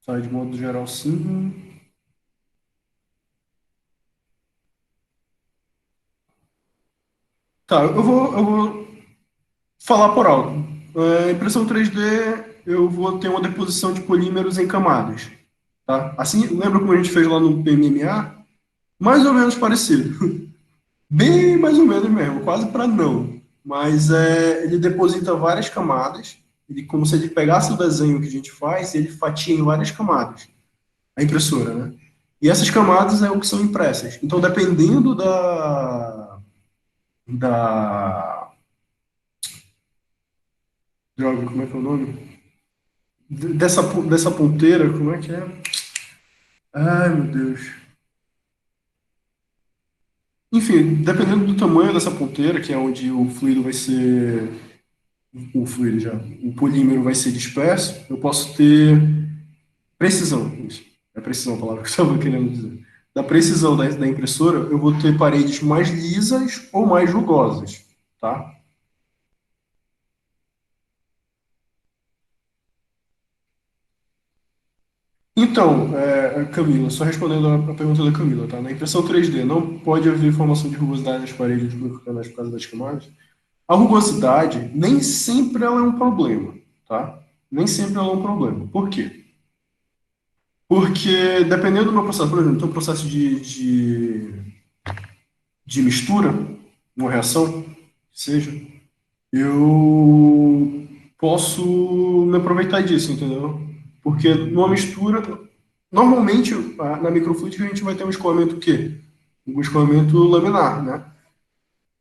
Tá, de modo geral, sim. Tá, eu vou falar por alto. Impressão 3D, eu vou ter uma deposição de polímeros em camadas. Tá? Assim, lembra como a gente fez lá no PMMA? Mais ou menos parecido. Bem mais ou menos mesmo, quase para não. Mas ele deposita várias camadas, como se ele pegasse o desenho que a gente faz e ele fatia em várias camadas. A impressora, né? E essas camadas é o que são impressas. Então, dependendo da droga, como é que é o nome? Dessa ponteira, como é que é? Ai, meu Deus. Enfim, dependendo do tamanho dessa ponteira, que é onde o fluido vai ser, o fluido já, o polímero vai ser disperso, eu posso ter precisão. Isso. É precisão a palavra que eu estava querendo dizer. Da precisão da impressora, eu vou ter paredes mais lisas ou mais rugosas, tá? Então, Camila, só respondendo a pergunta da Camila, tá? Na impressão 3D, não pode haver formação de rugosidade nas paredes dos microcanais por causa das camadas? A rugosidade, nem sempre ela é um problema, tá? Nem sempre ela é um problema. Por quê? Porque, dependendo do meu processo, por exemplo, tem um processo de mistura, uma reação, que seja, eu posso me aproveitar disso, entendeu? Porque numa mistura, normalmente na microfluidica a gente vai ter um escoamento o quê? Um escoamento laminar, né?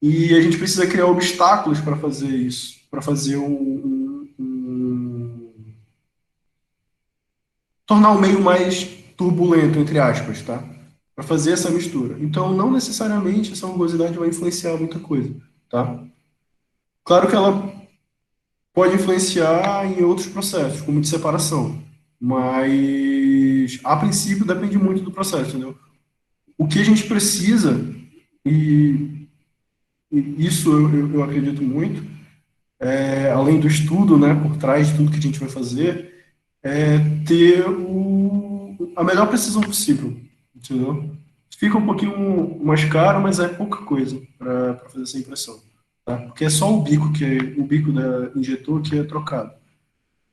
E a gente precisa criar obstáculos para fazer isso, para fazer tornar o meio mais turbulento, entre aspas, tá? Para fazer essa mistura. Então, não necessariamente essa rugosidade vai influenciar muita coisa, tá? Claro que ela pode influenciar em outros processos, como de separação, mas a princípio depende muito do processo, entendeu? O que a gente precisa, e, e isso eu acredito muito, além do estudo, né, por trás de tudo que a gente vai fazer, é ter a melhor precisão possível, entendeu? Fica um pouquinho mais caro, mas é pouca coisa para fazer essa impressão, tá? Porque é só o bico da injetor que é trocado.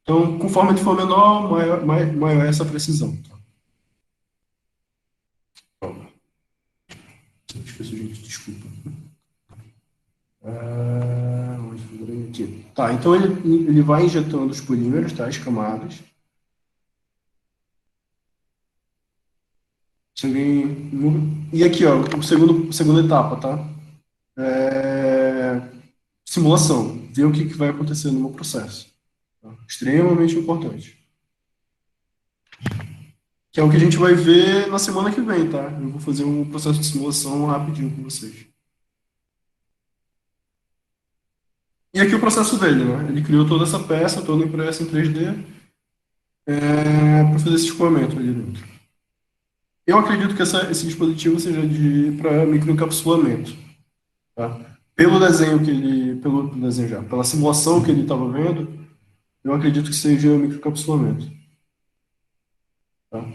Então, conforme ele for menor, maior é essa precisão. Tá? Esqueci, gente, desculpa. Onde figurei aqui? Tá, então ele vai injetando os polímeros, tá, as camadas. E aqui, ó, segunda etapa, tá? Simulação. Ver o que vai acontecer no meu processo. Tá? Extremamente importante. Que é o que a gente vai ver na semana que vem, tá? Eu vou fazer um processo de simulação rapidinho com vocês. E aqui o processo dele, né? Ele criou toda essa peça, toda impressa em 3D, para fazer esse escoamento ali dentro. Eu acredito que esse dispositivo seja para microencapsulamento, tá? Pelo desenho já, pela simulação que ele estava vendo, eu acredito que seja microencapsulamento, tá?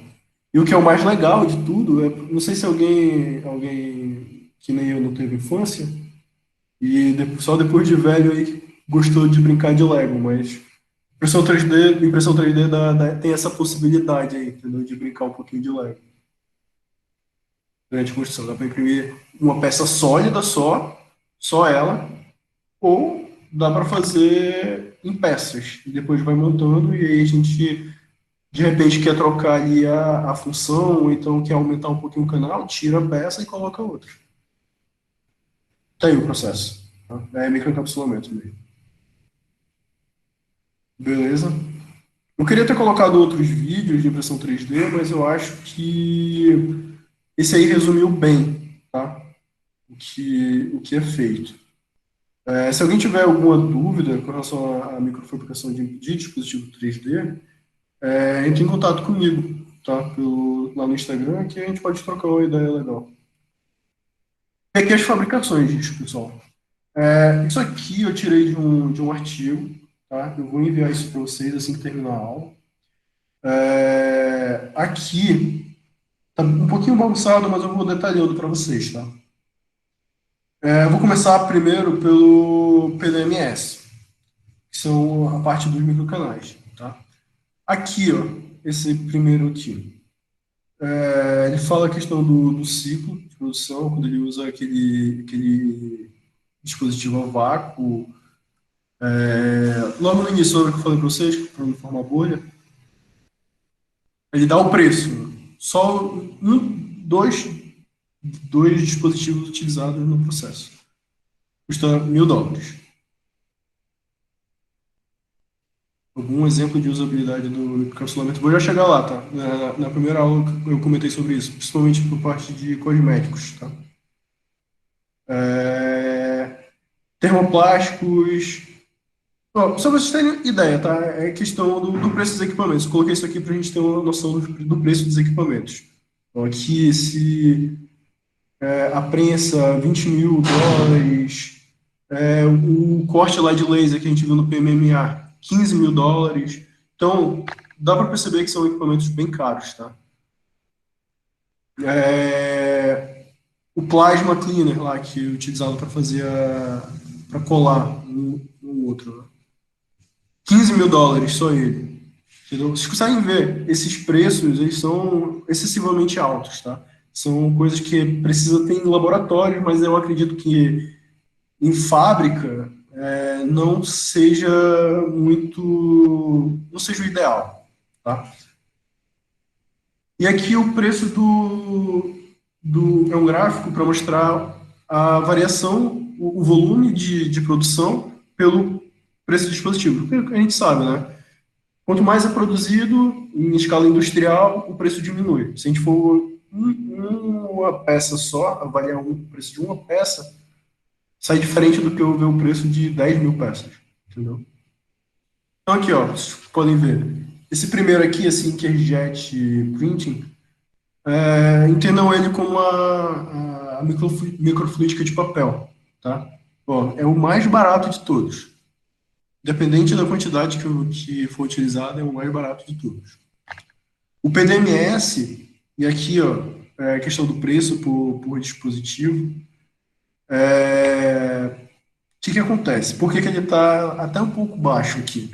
E o que é o mais legal de tudo é, não sei se alguém que nem eu não teve infância e só depois de velho aí gostou de brincar de Lego, mas impressão 3D tem essa possibilidade aí, entendeu? De brincar um pouquinho de Lego durante a construção. Dá para imprimir uma peça sólida só ela, ou dá para fazer em peças, e depois vai montando, e aí a gente, de repente, quer trocar ali a função, ou então quer aumentar um pouquinho o canal, tira a peça e coloca outra. Tá aí o processo. Tá? É microencapsulamento mesmo. Beleza? Eu queria ter colocado outros vídeos de impressão 3D, mas eu acho que esse aí resumiu bem, tá? O que é feito. Se alguém tiver alguma dúvida com relação à microfabricação de dispositivo 3D, entre em contato comigo, tá? Lá no Instagram, que a gente pode trocar uma ideia legal. E aqui as fabricações disso, pessoal. Isso aqui eu tirei de um artigo, tá? Eu vou enviar isso para vocês assim que terminar a aula. Aqui tá um pouquinho bagunçado, mas eu vou detalhando para vocês, tá? Eu vou começar primeiro pelo PDMS, que são a parte dos microcanais, tá? Aqui, ó, esse primeiro aqui, ele fala a questão do ciclo de produção, quando ele usa aquele dispositivo a vácuo. Logo no início, lembra que eu falei para vocês, para não formar bolha, ele dá o preço. Só dois dispositivos utilizados no processo. Custa $1.000. Algum exemplo de usabilidade do encapsulamento. Vou já chegar lá, tá? Na primeira aula eu comentei sobre isso, principalmente por parte de cosméticos, tá? Termoplásticos. Bom, só para vocês terem ideia, tá? É questão do preço dos equipamentos. Eu coloquei isso aqui para a gente ter uma noção do preço dos equipamentos. Então, aqui, a prensa, $20.000. O corte lá de laser que a gente viu no PMMA, $15.000. Então, dá para perceber que são equipamentos bem caros, tá? O plasma cleaner lá, que é utilizado para fazer para colar no outro, né? $15.000 só ele. Entendeu? Vocês conseguem ver, esses preços, eles são excessivamente altos, tá? São coisas que precisa ter em laboratório, mas eu acredito que em fábrica não seja não seja o ideal, tá? E aqui o preço é um gráfico para mostrar a variação, o volume de produção pelo preço do dispositivo. Porque a gente sabe, né? Quanto mais é produzido em escala industrial, o preço diminui. Se a gente for uma peça só, avaliar o preço de uma peça, sai diferente do que eu ver o preço de 10.000 peças, entendeu? Então aqui, ó, vocês podem ver. Esse primeiro aqui, assim, que é Jet Printing, entendam ele como a microfluídica de papel, tá? Ó, é o mais barato de todos. Dependente da quantidade que for utilizada, é o mais barato de todos. O PDMS, e aqui, ó, é a questão do preço por dispositivo, o que acontece? Por que ele está até um pouco baixo aqui?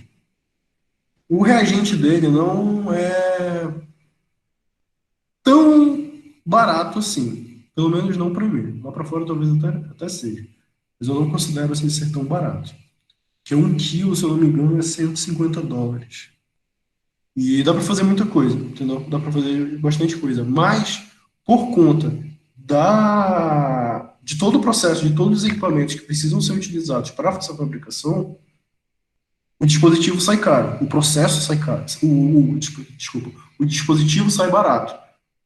O reagente dele não é tão barato assim. Pelo menos não para mim. Lá para fora talvez até seja. Mas eu não considero assim ser tão barato. Que 1 quilo, se eu não me engano, é $150. E dá para fazer muita coisa, entendeu? Dá para fazer bastante coisa. Mas, por conta de todo o processo, de todos os equipamentos que precisam ser utilizados para essa fabricação, o dispositivo sai caro, o processo sai caro, desculpa, o dispositivo sai barato,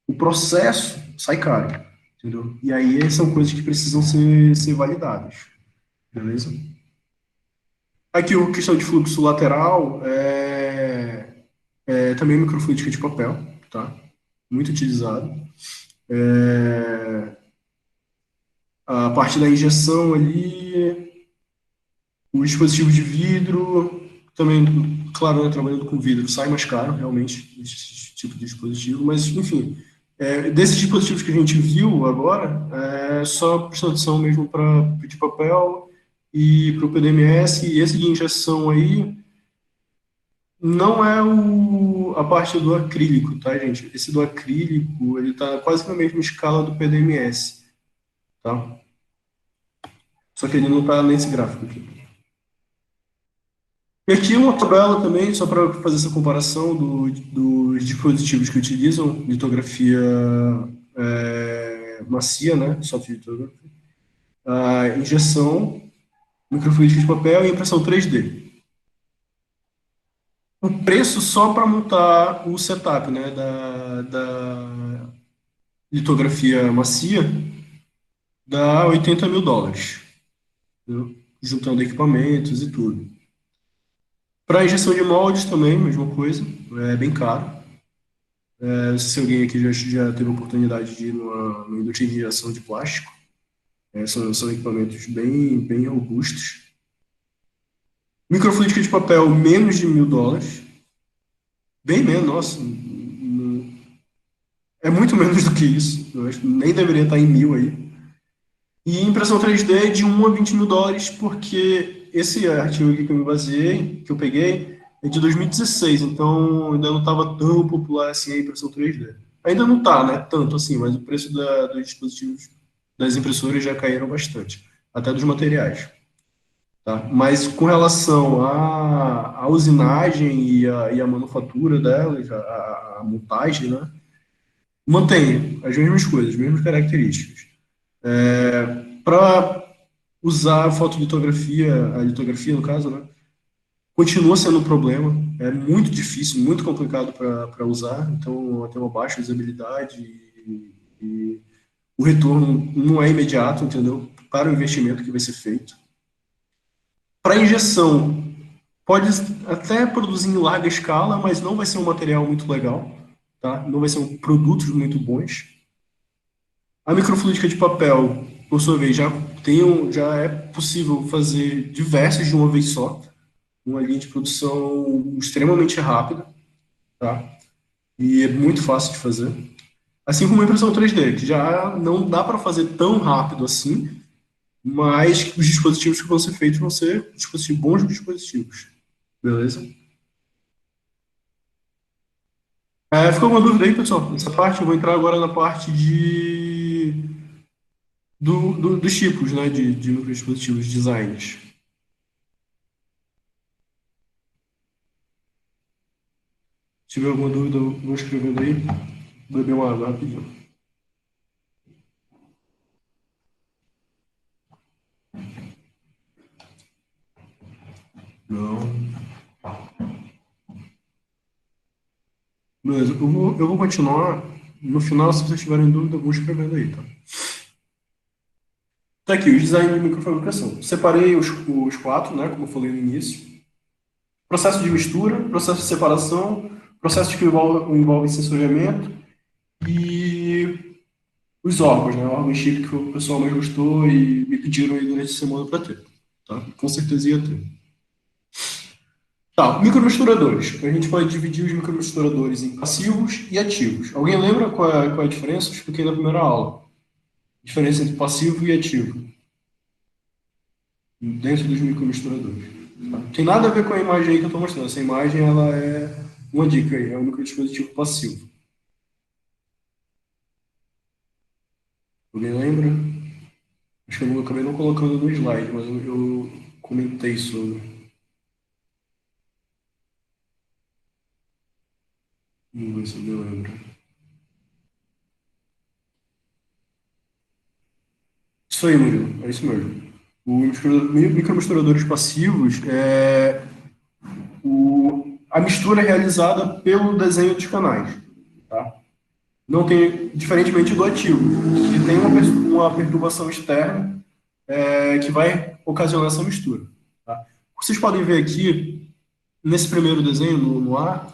o processo sai caro, entendeu? E aí são coisas que precisam ser validadas, beleza? Aqui a questão de fluxo lateral também microfluídica de papel, tá? Muito utilizado. A parte da injeção ali, o dispositivo de vidro, também, claro, né, trabalhando com vidro, sai mais caro, realmente, esse tipo de dispositivo, mas, enfim, desses dispositivos que a gente viu agora, só prestando atenção mesmo para de papel e para o PDMS, e esse de injeção aí não é a parte do acrílico, tá, gente? Esse do acrílico, ele tá quase na mesma escala do PDMS, tá? Só que ele não tá nesse gráfico aqui. E aqui uma tabela também, só para fazer essa comparação dos dispositivos que utilizam litografia macia, né, soft lithography, a injeção, microfluídica de papel e impressão 3D. O preço só para montar o setup, né, da litografia macia dá $80.000, entendeu? Juntando equipamentos e tudo. Para injeção de moldes também, mesma coisa, é bem caro. Se alguém aqui já teve a oportunidade de ir numa indústria de injeção de plástico, são equipamentos bem robustos. Microfluídica de papel, menos de $1.000. Bem menos, nossa. É muito menos do que isso. Eu acho que nem deveria estar em 1.000 aí. E impressão 3D de $1 a $20.000, porque esse artigo aqui que eu me baseei, que eu peguei, é de 2016, então ainda não estava tão popular assim a impressão 3D. Ainda não está, né? Tanto assim, mas o preço dos dispositivos, das impressoras já caíram bastante, até dos materiais. Tá? Mas com relação à usinagem e a manufatura delas, a montagem, né? Mantém as mesmas coisas, as mesmas características. Para usar a fotolitografia, a litografia no caso, né? Continua sendo um problema, é muito difícil, muito complicado para usar, então tem uma baixa usabilidade e o retorno não é imediato, entendeu? Para o investimento que vai ser feito. Para injeção, pode até produzir em larga escala, mas não vai ser um material muito legal, tá? Não vai ser produtos muito bons. A microfluídica de papel, por sua vez, já é possível fazer diversas de uma vez só, uma linha de produção extremamente rápida. tá? E é muito fácil de fazer. Assim como a impressão 3D, que já não dá para fazer tão rápido assim, mas os dispositivos que vão ser feitos vão ser bons dispositivos. Beleza? Ficou alguma dúvida aí, pessoal? Essa parte, eu vou entrar agora na parte dos tipos, né, de microdispositivos, designs. Se tiver alguma dúvida, eu vou escrevendo aí. Vou beber uma água rapidinho. Não. Beleza, eu vou continuar. No final, se vocês tiverem dúvida, eu vou escrevendo aí, tá? Tá aqui, os designs de microfabricação. Separei os quatro, né, como eu falei no início. Processo de mistura, processo de separação, processo que envolve sensoriamento e os órgãos, né? O órgão chip que o pessoal mais gostou e me pediram aí durante a semana para ter. Tá? Com certeza ia ter. Tá, micromisturadores. A gente pode dividir os micromisturadores em passivos e ativos. Alguém lembra qual é a diferença? Eu expliquei na primeira aula. Diferença entre passivo e ativo dentro dos micromisturadores. Tá? Tem nada a ver com a imagem aí que eu estou mostrando. Essa imagem ela é uma dica aí, é um microdispositivo passivo. Alguém lembra? Acho que eu acabei não colocando no slide, mas eu comentei sobre. Vamos ver se alguém lembra. Isso aí, Murilo, é isso mesmo. Os micromisturadores passivos a mistura é realizada pelo desenho dos canais. Tá? Não tem, diferentemente do ativo, que tem uma perturbação externa que vai ocasionar essa mistura. Tá? Vocês podem ver aqui, nesse primeiro desenho, no A,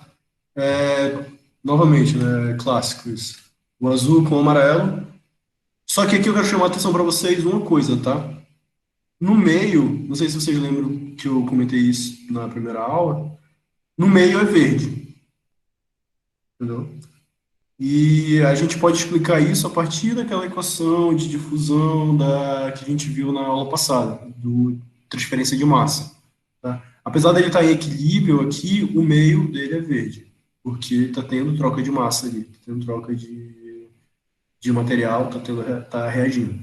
novamente, né, clássicos, o azul com o amarelo. Só que aqui eu quero chamar a atenção para vocês uma coisa, tá? No meio, não sei se vocês lembram que eu comentei isso na primeira aula, no meio é verde, entendeu? E a gente pode explicar isso a partir daquela equação de difusão que a gente viu na aula passada, do transferência de massa. Tá? Apesar dele estar em equilíbrio aqui, o meio dele é verde, porque está tendo troca de massa ali, está tendo troca de material, tá reagindo.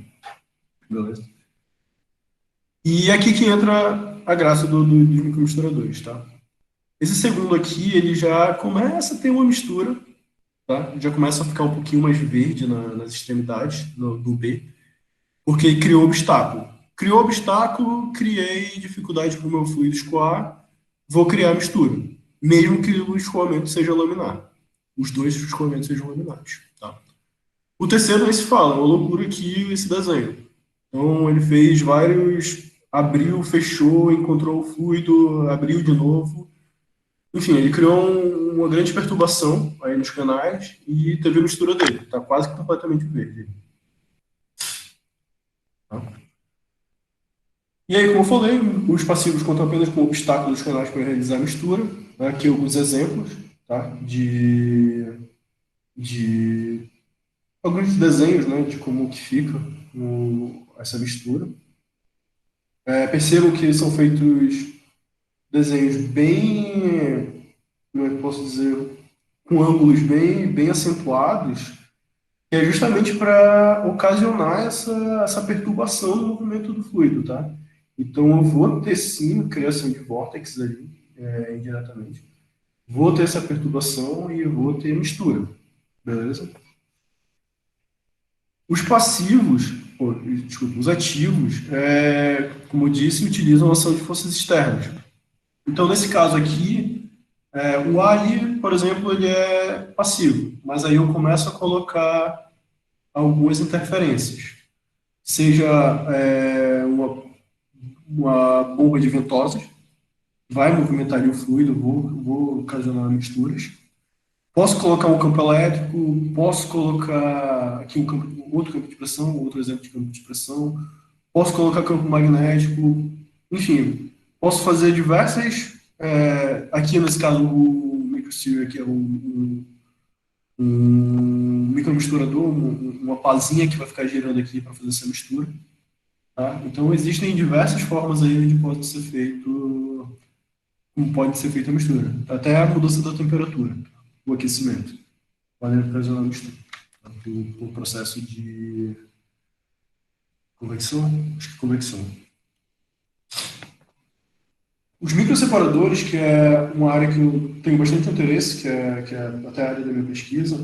Beleza? E é aqui que entra a graça dos micromisturadores, tá? Esse segundo aqui, ele já começa a ter uma mistura, tá? Já começa a ficar um pouquinho mais verde nas extremidades do B, porque criou obstáculo. Criou obstáculo, criei dificuldade para o meu fluido escoar, vou criar mistura, mesmo que o escoamento seja laminar. Os dois escoamentos sejam laminares, tá? O terceiro nem se fala, é uma loucura aqui esse desenho. Então ele fez vários, abriu, fechou, encontrou o fluido, abriu de novo. Enfim, ele criou uma grande perturbação aí nos canais e teve a mistura dele. Está quase que completamente verde. Tá? E aí, como eu falei, os passivos contam apenas com obstáculos dos canais para realizar a mistura. Aqui alguns exemplos, tá? De alguns desenhos, né, de como que fica essa mistura. Percebam que são feitos desenhos bem, como é que eu posso dizer, com ângulos bem acentuados, que é justamente para ocasionar essa perturbação no movimento do fluido, tá? Então eu vou ter sim criação de vórtices ali, indiretamente. Vou ter essa perturbação e vou ter mistura, beleza? Os passivos, desculpa, os ativos, como eu disse, utilizam a ação de forças externas. Então, nesse caso aqui, o A ali, por exemplo, ele é passivo, mas aí eu começo a colocar algumas interferências. Seja uma bomba de ventosas, vai movimentar ali o fluido, vou ocasionar misturas. Posso colocar um campo elétrico, posso colocar aqui outro campo de pressão, outro exemplo de campo de pressão, posso colocar campo magnético, enfim, posso fazer diversas. Aqui nesse caso, microsealer, que é um micromisturador, uma pazinha que vai ficar girando aqui para fazer essa mistura. Tá? Então, existem diversas formas aí onde pode ser feito, como pode ser feita a mistura. Até a mudança da temperatura, o aquecimento, pode ocasionar a mistura. Tá? O processo de convecção, acho que convecção. Os microseparadores, que é uma área que eu tenho bastante interesse, que é até a área da minha pesquisa,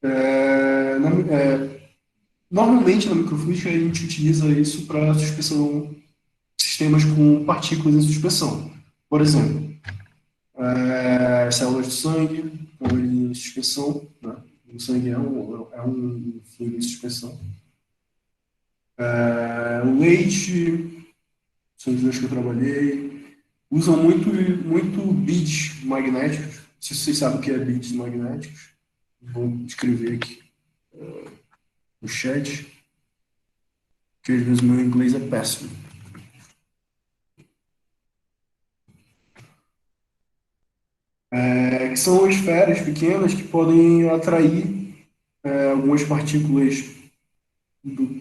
é, normalmente na microfluídica a gente utiliza isso para suspensão, sistemas com partículas em suspensão. Por exemplo, células de sangue, em suspensão, né? O sangue é um fluido em suspensão. O leite, são os dois que eu trabalhei. Usam muito beads magnéticos. Não sei se vocês sabem o que é beads magnéticos. Vou escrever aqui no chat, que às vezes meu inglês é péssimo. Que são esferas pequenas que podem atrair algumas partículas,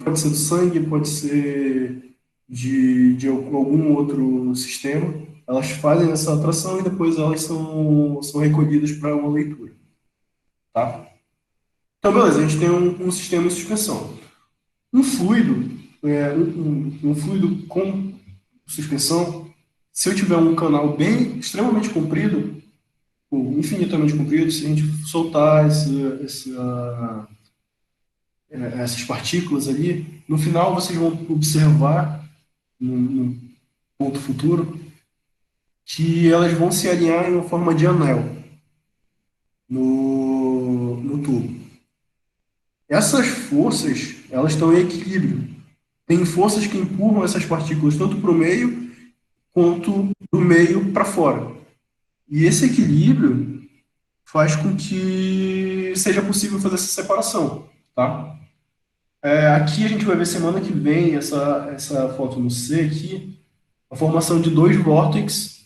pode ser do sangue, pode ser de algum outro sistema. Elas fazem essa atração e depois elas são recolhidas para uma leitura. Tá? Então, beleza, a gente tem um sistema de suspensão. Um fluido, um fluido com suspensão, se eu tiver um canal bem extremamente comprido, ou infinitamente comprido, se a gente soltar essas partículas ali, no final vocês vão observar, no ponto futuro, que elas vão se alinhar em uma forma de anel no tubo. Essas forças, elas estão em equilíbrio. Tem forças que empurram essas partículas tanto para o meio quanto do meio para fora. E esse equilíbrio faz com que seja possível fazer essa separação, tá? Aqui a gente vai ver semana que vem essa foto no C aqui, a formação de dois vórtices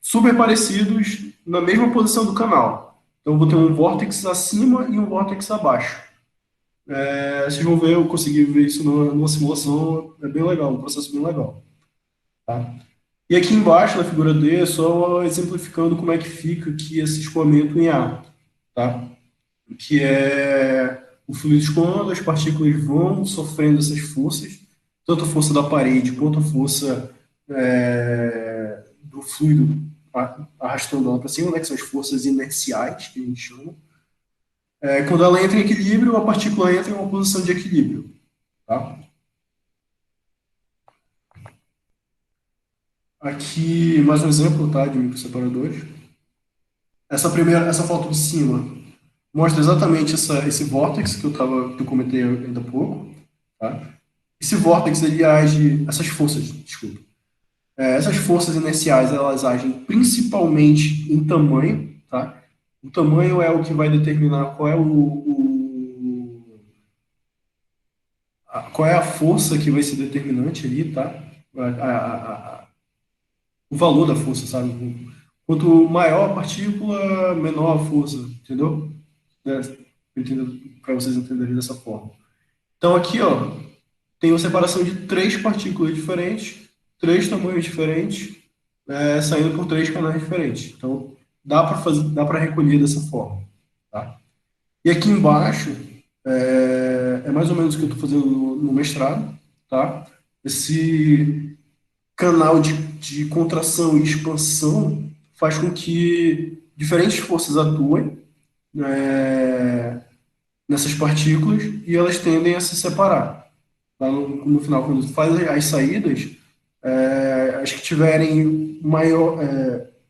super parecidos na mesma posição do canal. Então eu vou ter um vórtice acima e um vórtice abaixo. Vocês vão ver, eu consegui ver isso numa simulação, é bem legal, um processo bem legal. Tá? E aqui embaixo, na figura D, é só exemplificando como é que fica aqui esse escoamento em ar. Tá? Que é o fluido escoando, as partículas vão sofrendo essas forças, tanto a força da parede quanto a força do fluido arrastando ela para cima, né, que são as forças inerciais, que a gente chama. Quando ela entra em equilíbrio, a partícula entra em uma posição de equilíbrio. Tá? Aqui, mais um exemplo, tá, de microseparadores. Essa foto de cima mostra exatamente esse vórtice que eu comentei ainda há pouco. Tá? Esse vórtice, ele age, essas forças, desculpa. Essas forças inerciais, elas agem principalmente em tamanho, tá? O tamanho é o que vai determinar qual é a força que vai ser determinante ali, tá? O valor da força, sabe? Quanto maior a partícula, menor a força, entendeu? Para vocês entenderem dessa forma. Então aqui, ó, tem uma separação de três partículas diferentes, três tamanhos diferentes, saindo por três canais diferentes. Então dá para recolher dessa forma. Tá? E aqui embaixo é mais ou menos o que eu estou fazendo no mestrado. Tá? Esse canal de contração e expansão faz com que diferentes forças atuem nessas partículas e elas tendem a se separar. Lá no final, quando faz as saídas, as que tiverem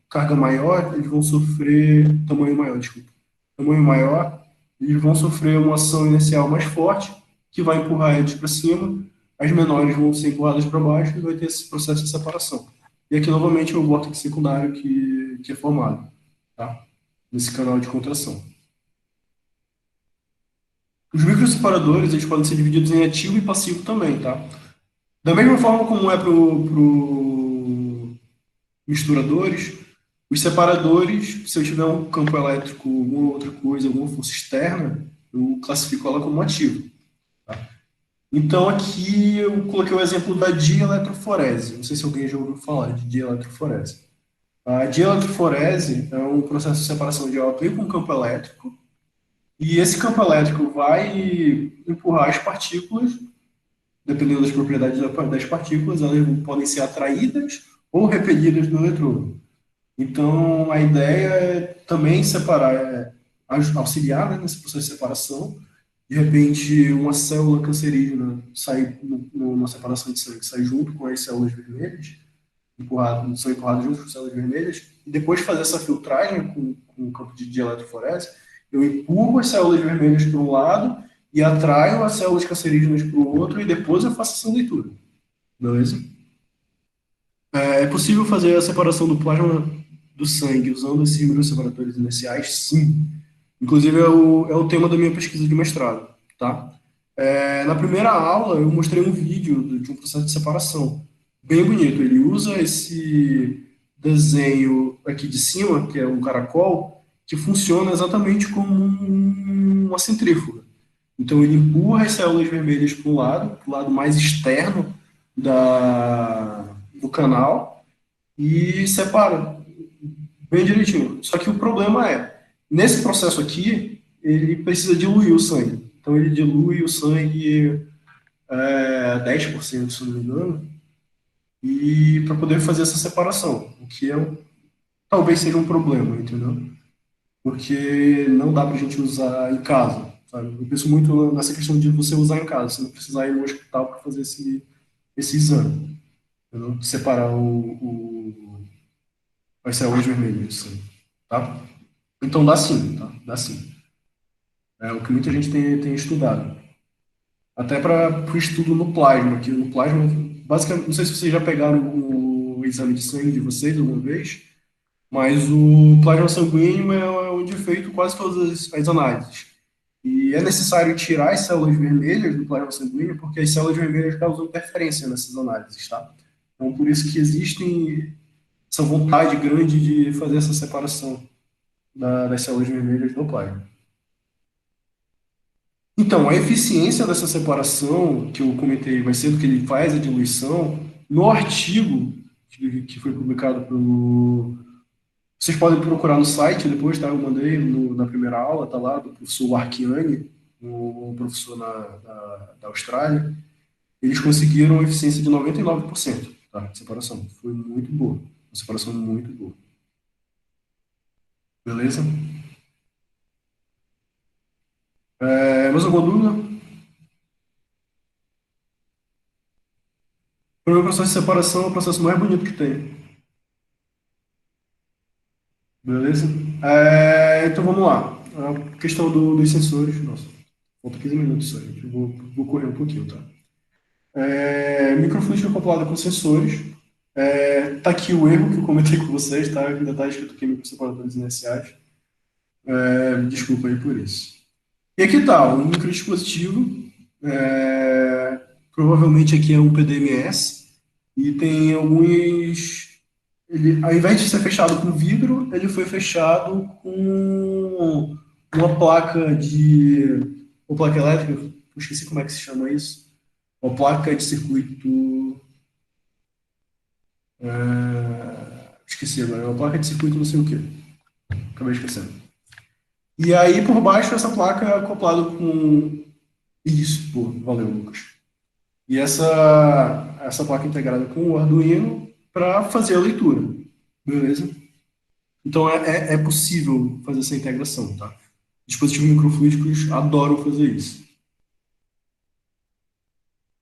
carga maior, eles vão sofrer tamanho maior, desculpa. Tamanho maior, eles vão sofrer uma ação inicial mais forte, que vai empurrar eles para cima, as menores vão ser empurradas para baixo e vai ter esse processo de separação. E aqui, novamente, é o vórtice secundário que é formado, tá? Nesse canal de contração. Os microseparadores, eles podem ser divididos em ativo e passivo também, tá? Da mesma forma como é para misturadores, Os separadores, se eu tiver um campo elétrico, alguma outra coisa, alguma força externa, eu classifico ela como ativo. Tá? Então, aqui eu coloquei o exemplo da dieletroforese. Não sei se alguém já ouviu falar de dieletroforese. A dieletroforese é um processo de separação de eu aplico um campo elétrico e esse campo elétrico vai empurrar as partículas, dependendo das propriedades das partículas, elas podem ser atraídas ou repelidas do eletrodo. Então, a ideia é também separar, auxiliar, né, nesse processo de separação. De repente, uma célula cancerígena sai numa separação de sangue, sai junto com as células vermelhas, são empurradas junto com as células vermelhas, e depois de fazer essa filtragem com o campo de eletroforese, eu empurro as células vermelhas para um lado e atraio as células cancerígenas para o outro, e depois eu faço essa leitura. Beleza? É possível fazer a separação do plasma do sangue usando esses microseparadores iniciais? Sim. Inclusive, é o tema da minha pesquisa de mestrado, tá? Na primeira aula, eu mostrei um vídeo de um processo de separação, bem bonito. Ele usa esse desenho aqui de cima, que é um caracol, que funciona exatamente como uma centrífuga. Então, ele empurra as células vermelhas para o lado mais externo do canal, e separa bem direitinho. Só que o problema nesse processo aqui, ele precisa diluir o sangue. Então, ele dilui o sangue 10%, se não me engano, e para poder fazer essa separação, o que talvez seja um problema, entendeu? Porque não dá para a gente usar em casa, sabe? Eu penso muito nessa questão de você usar em casa, você não precisar ir no hospital para fazer esse exame, entendeu? Separar as células vermelhas do sangue, tá? Então dá sim, tá? Dá sim. É o que muita gente tem estudado. Até para o estudo no plasma, que no plasma, basicamente, não sei se vocês já pegaram o exame de sangue de vocês alguma vez, mas o plasma sanguíneo é onde é feito quase todas as análises. E é necessário tirar as células vermelhas do plasma sanguíneo, porque as células vermelhas causam interferência nessas análises, tá? Então, por isso que existe essa vontade grande de fazer essa separação das células vermelhas do plasma. Então, a eficiência dessa separação que eu comentei mais cedo, que ele faz a diluição, no artigo que foi publicado pelo. Vocês podem procurar no site depois, tá? Eu mandei na primeira aula, tá lá, do professor Archiani, um professor da Austrália. Eles conseguiram uma eficiência de 99%, tá? De separação. Foi muito boa. Uma separação muito boa. Beleza? Mais alguma dúvida? Para mim, o processo de separação é o processo mais bonito que tem. Beleza? Então vamos lá. A questão dos sensores. Nossa, falta 15 minutos só, gente. Eu vou correr um pouquinho, tá? Microfluidica acoplada com sensores. Tá aqui o erro que eu comentei com vocês, tá? Ainda está escrito aqui microseparadores inerciais. Desculpa aí por isso. E aqui tá, um microdispositivo. Provavelmente aqui é um PDMS. E tem alguns. Ele, ao invés de ser fechado com vidro, ele foi fechado com uma placa uma placa elétrica, eu esqueci como é que se chama isso. Uma placa de circuito. Esqueci agora, é uma placa de circuito não sei o que. Acabei esquecendo. E aí, por baixo, essa placa é acoplada com. Isso, pô, valeu, Lucas. E essa placa integrada com o Arduino para fazer a leitura. Beleza? Então é possível fazer essa integração, tá? Dispositivos microfluídicos adoram fazer isso.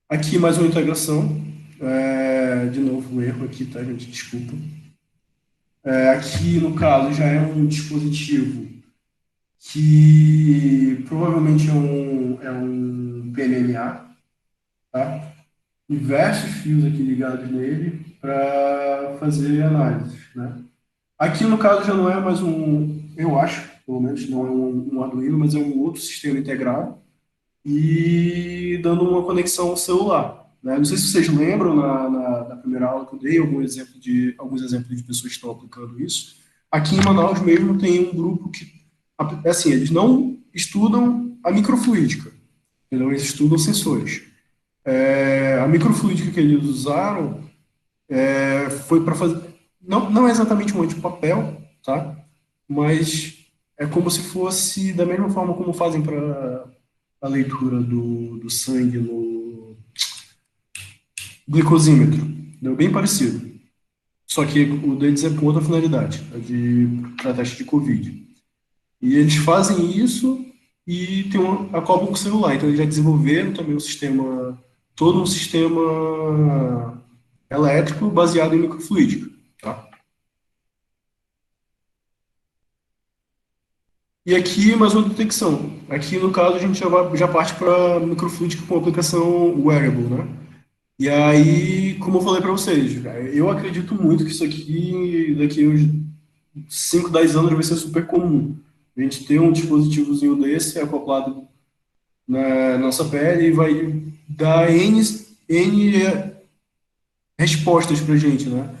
Aqui mais uma integração. De novo, um erro aqui, tá, gente? Desculpa. Aqui, no caso, já é um dispositivo que provavelmente é um PMMA, tá? Diversos fios aqui ligados nele para fazer análise, né? Aqui, no caso, já não é mais eu acho, pelo menos, não é um Arduino, mas é um outro sistema integrado e dando uma conexão ao celular, né? Não sei se vocês lembram, na primeira aula que eu dei, alguns exemplos de pessoas que estão aplicando isso. aqui em Manaus mesmo tem um grupo que, assim, eles não estudam a microfluídica, entendeu? Eles estudam sensores. A microfluídica que eles usaram foi para fazer, não é exatamente um antipapel, tá? Mas é como se fosse da mesma forma como fazem para a leitura do sangue no glicosímetro, entendeu? Bem parecido. Só que o deles é com outra finalidade, para teste de Covid. E eles fazem isso e acoplam com o celular. Então eles já desenvolveram também um sistema, todo um sistema elétrico baseado em microfluídica, tá? E aqui mais uma detecção. Aqui no caso a gente já parte para microfluídica com aplicação wearable, né? E aí, como eu falei para vocês, eu acredito muito que isso aqui daqui uns 5, 10 anos vai ser super comum. A gente ter um dispositivozinho desse acoplado na nossa pele e vai dar N respostas pra gente, né?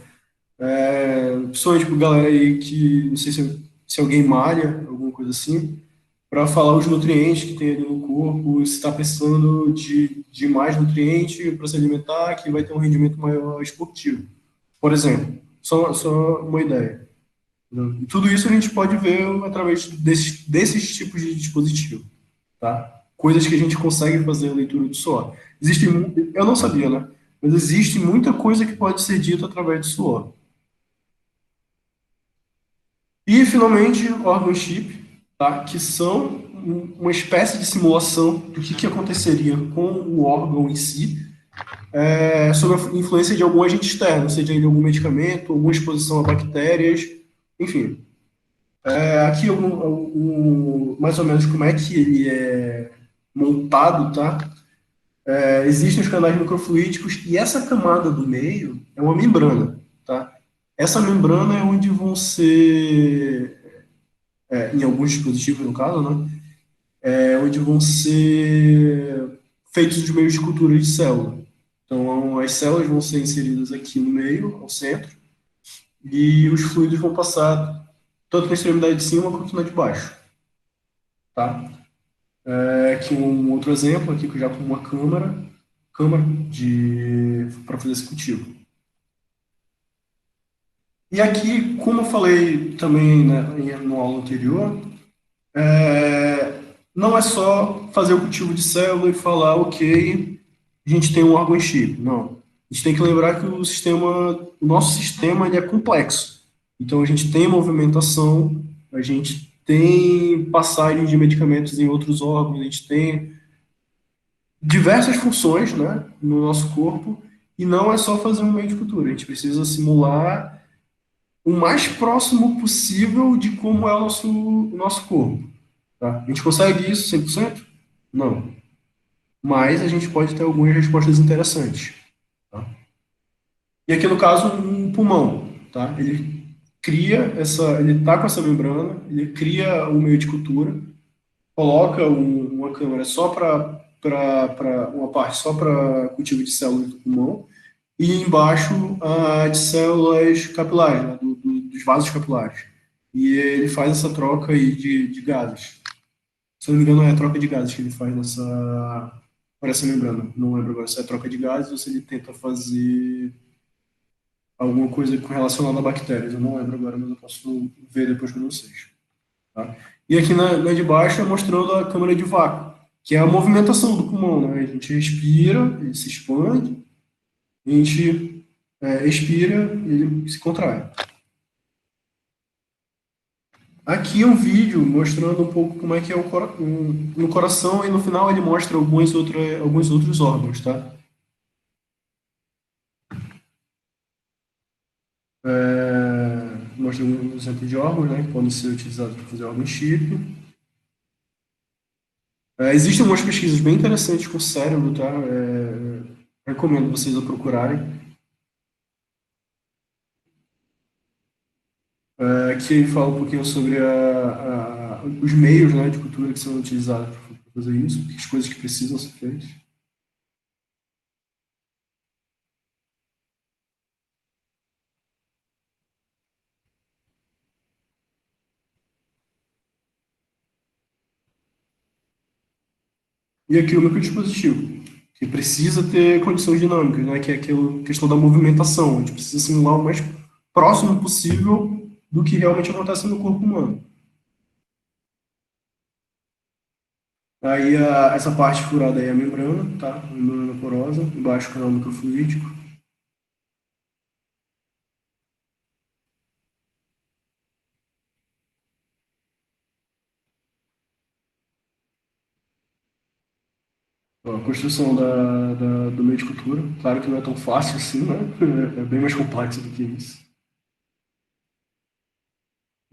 Principalmente pra galera aí que, não sei se alguém malha, alguma coisa assim, para falar os nutrientes que tem ali no corpo, se está precisando de mais nutriente para se alimentar, que vai ter um rendimento maior esportivo. Por exemplo, só uma ideia. Entendeu? E tudo isso a gente pode ver através desses tipos de dispositivo, tá? Coisas que a gente consegue fazer a leitura do suor. Eu não sabia, né? Mas existe muita coisa que pode ser dita através do suor. E, finalmente, órgãos chip, tá? Que são uma espécie de simulação do que aconteceria com o órgão em si, sob a influência de algum agente externo, seja ele algum medicamento, alguma exposição a bactérias, enfim. Aqui mais ou menos como é que ele é montado, tá? Existem os canais microfluídicos e essa camada do meio é uma membrana, tá? Essa membrana é onde vão ser, em alguns dispositivos no caso, né? Onde vão ser feitos os meios de cultura de célula. Então, as células vão ser inseridas aqui no meio, ao centro, e os fluidos vão passar tanto na extremidade de cima quanto na de baixo, tá? Aqui um outro exemplo, aqui já com uma câmara para fazer esse cultivo. E aqui, como eu falei também, né, no aula anterior, não é só fazer o cultivo de célula e falar, ok, a gente tem um órgão chip. Não. A gente tem que lembrar que o nosso sistema ele é complexo. Então a gente tem movimentação, a gente tem passagem de medicamentos em outros órgãos, a gente tem diversas funções, né, no nosso corpo, e não é só fazer um meio de cultura. A gente precisa simular o mais próximo possível de como é o nosso corpo. Tá? A gente consegue isso 100%? Não. Mas a gente pode ter algumas respostas interessantes. Tá? E aqui no caso, um pulmão. Tá? Ele está com essa membrana, ele cria um meio de cultura, coloca uma câmera só para uma parte só para cultivo de células do pulmão e embaixo de células capilares, né, dos vasos capilares. E ele faz essa troca aí de gases. Se eu não me engano, é a troca de gases que ele faz por essa membrana. Não lembro agora se é a troca de gases ou se ele tenta fazer alguma coisa relacionada a bactérias. Eu não lembro agora, mas eu posso ver depois com vocês. Tá? E aqui na de baixo é mostrando a câmara de vácuo, que é a movimentação do pulmão. Né? A gente respira, ele se expande, a gente expira e ele se contrai. Aqui é um vídeo mostrando um pouco como é que é no coração e no final ele mostra alguns outros órgãos, tá? Mostra um exemplo de órgãos, né, que podem ser utilizados para fazer órgão chip. Existem algumas pesquisas bem interessantes com o cérebro, tá? Recomendo vocês a procurarem. Que fala um pouquinho sobre os meios, né, de cultura que são utilizados para fazer isso, as coisas que precisam ser feitas. e aqui o microdispositivo, que precisa ter condições dinâmicas, né? Que é aquela questão da movimentação. A gente precisa simular o mais próximo possível do que realmente acontece no corpo humano. Aí essa parte furada aí é a membrana, tá? A membrana porosa, embaixo o canal microfluídico. Ó, a construção do meio de cultura, claro que não é tão fácil assim, né? É bem mais complexo do que isso.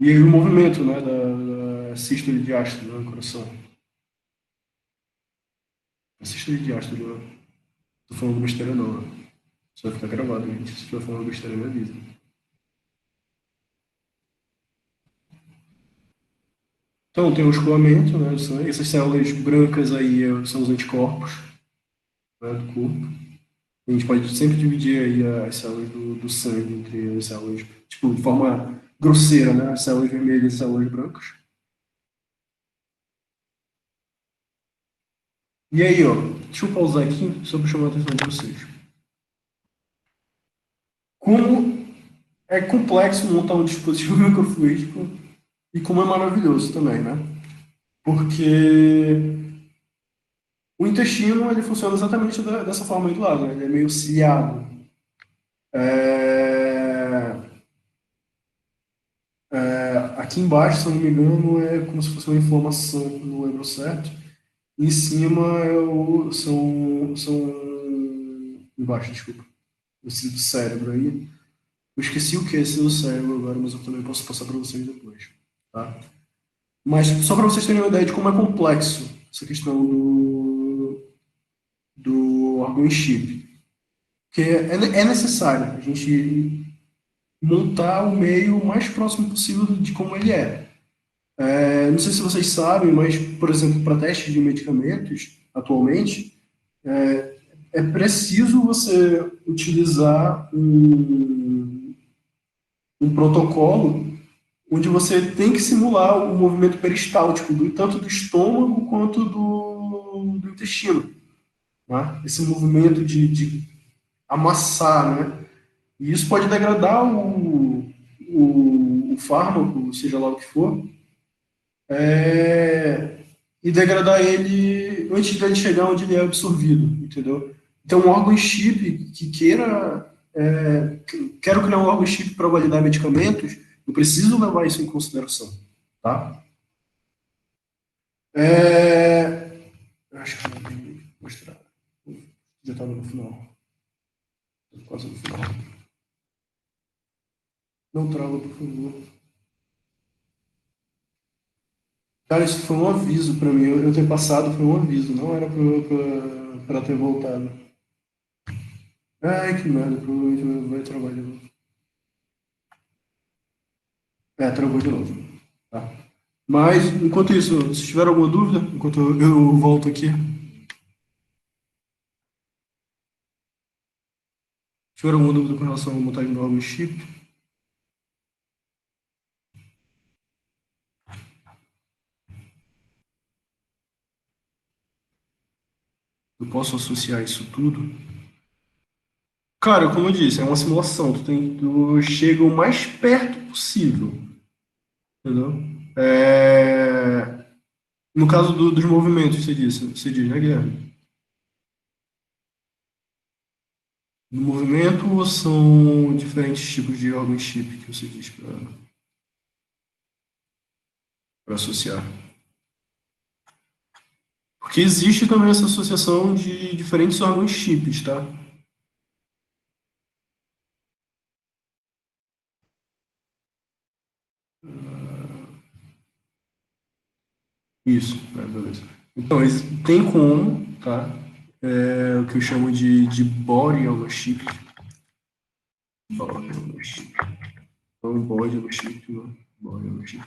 E aí o movimento, né, da sístole e diástole, né, no coração. A sístole e diástole, né? Tô falando besteira não, né? Isso vai ficar gravado, gente. Se estiver falando besteira, me avisa. Então, tem o escoamento, né, do sangue. Essas células brancas aí são os anticorpos, né, do corpo. A gente pode sempre dividir aí as células do sangue entre as células, tipo, de forma grosseira, né? As células vermelhas e células brancas. E aí, ó, deixa eu pausar aqui só para chamar a atenção de vocês. Como é complexo montar um dispositivo microfluídico e como é maravilhoso também, né? Porque o intestino ele funciona exatamente dessa forma aí do lado, né? Ele é meio ciliado. É, aqui embaixo, se eu não me engano, é como se fosse uma inflamação, não lembro certo. Em cima são. Embaixo, desculpa. Esse do cérebro aí. Eu esqueci o que é esse do cérebro agora, mas eu também posso passar para vocês depois. Tá? Mas só para vocês terem uma ideia de como é complexo essa questão do órgão em chip. Porque é necessário a gente montar o meio o mais próximo possível de como ele é. Não sei se vocês sabem, mas, por exemplo, para testes de medicamentos, atualmente, é preciso você utilizar um protocolo onde você tem que simular o movimento peristáltico, tanto do estômago quanto do intestino. Né? Esse movimento de amassar, né? E isso pode degradar o fármaco, seja lá o que for, e degradar ele antes dele chegar onde ele é absorvido, entendeu? Então, um órgão chip que quero criar um órgão chip para validar medicamentos, eu preciso levar isso em consideração, tá? Acho que eu não tenho que mostrar. Já estava no final. Quase no final. Não trava, por favor. Cara, isso foi um aviso para mim. Eu ter passado foi um aviso, não era para ter voltado. Ai, que merda, provavelmente vai trabalhar de novo. Travou de novo. Tá? Mas, enquanto isso, se tiver alguma dúvida, enquanto eu volto aqui, se tiver alguma dúvida com relação à montagem do órgão chip, eu posso associar isso tudo. Cara, como eu disse, é uma simulação. Tu chega o mais perto possível, entendeu? No caso dos movimentos, você diz, né, Guilherme? Do movimento ou são diferentes tipos de órgão chip que você diz para associar? Porque existe também essa associação de diferentes órgãos chips, tá? Isso, beleza. Então, tem como, tá? O que eu chamo de body órgão chip. Body órgão chip. Não body órgão chip, não. Body órgão chip.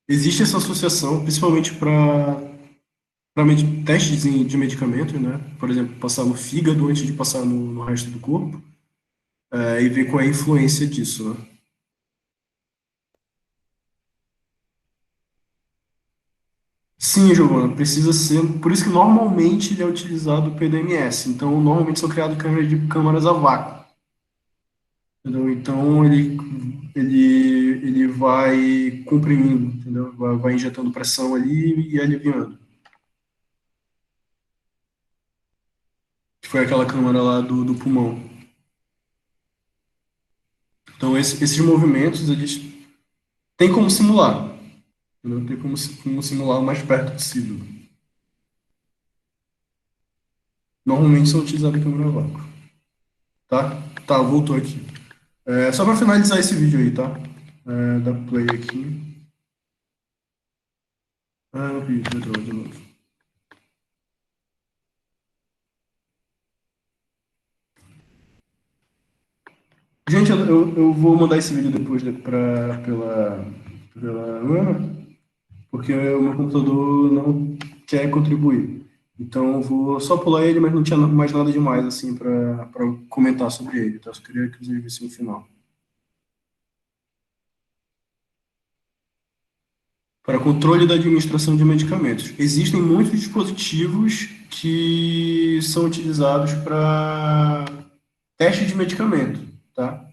Existe essa associação, principalmente para testes de medicamentos, né? Por exemplo, passar no fígado antes de passar no resto do corpo, e ver qual é a influência disso, né? Sim, Giovana, precisa ser. Por isso que normalmente ele é utilizado o PDMS. Então, normalmente são criadas câmaras a vácuo. Entendeu? Então, ele vai comprimindo, entendeu? Vai injetando pressão ali e aliviando. Que foi aquela câmara lá do pulmão. Então, esses movimentos, eles têm como simular. Entendeu? Tem como simular o mais perto possível. Normalmente são utilizadas câmera a vácuo. Tá? Tá, voltou aqui. Só para finalizar esse vídeo aí, tá? Da play aqui. O vídeo entrou de novo. Gente, eu vou mandar esse vídeo depois pela Ana, porque o meu computador não quer contribuir. Então eu vou só pular ele, mas não tinha mais nada demais assim para comentar sobre ele, tá? Só queria que vocês vissem o final. Para controle da administração de medicamentos. Existem muitos dispositivos que são utilizados para teste de medicamento, tá?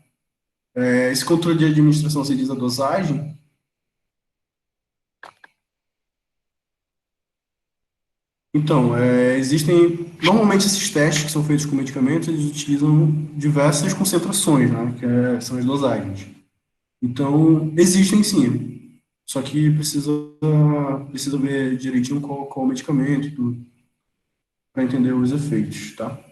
Esse controle de administração, você diz a dosagem. Então, existem normalmente esses testes que são feitos com medicamentos, eles utilizam diversas concentrações, né? São as dosagens. Então, existem sim, só que precisa ver direitinho qual o medicamento e tudo, para entender os efeitos, tá?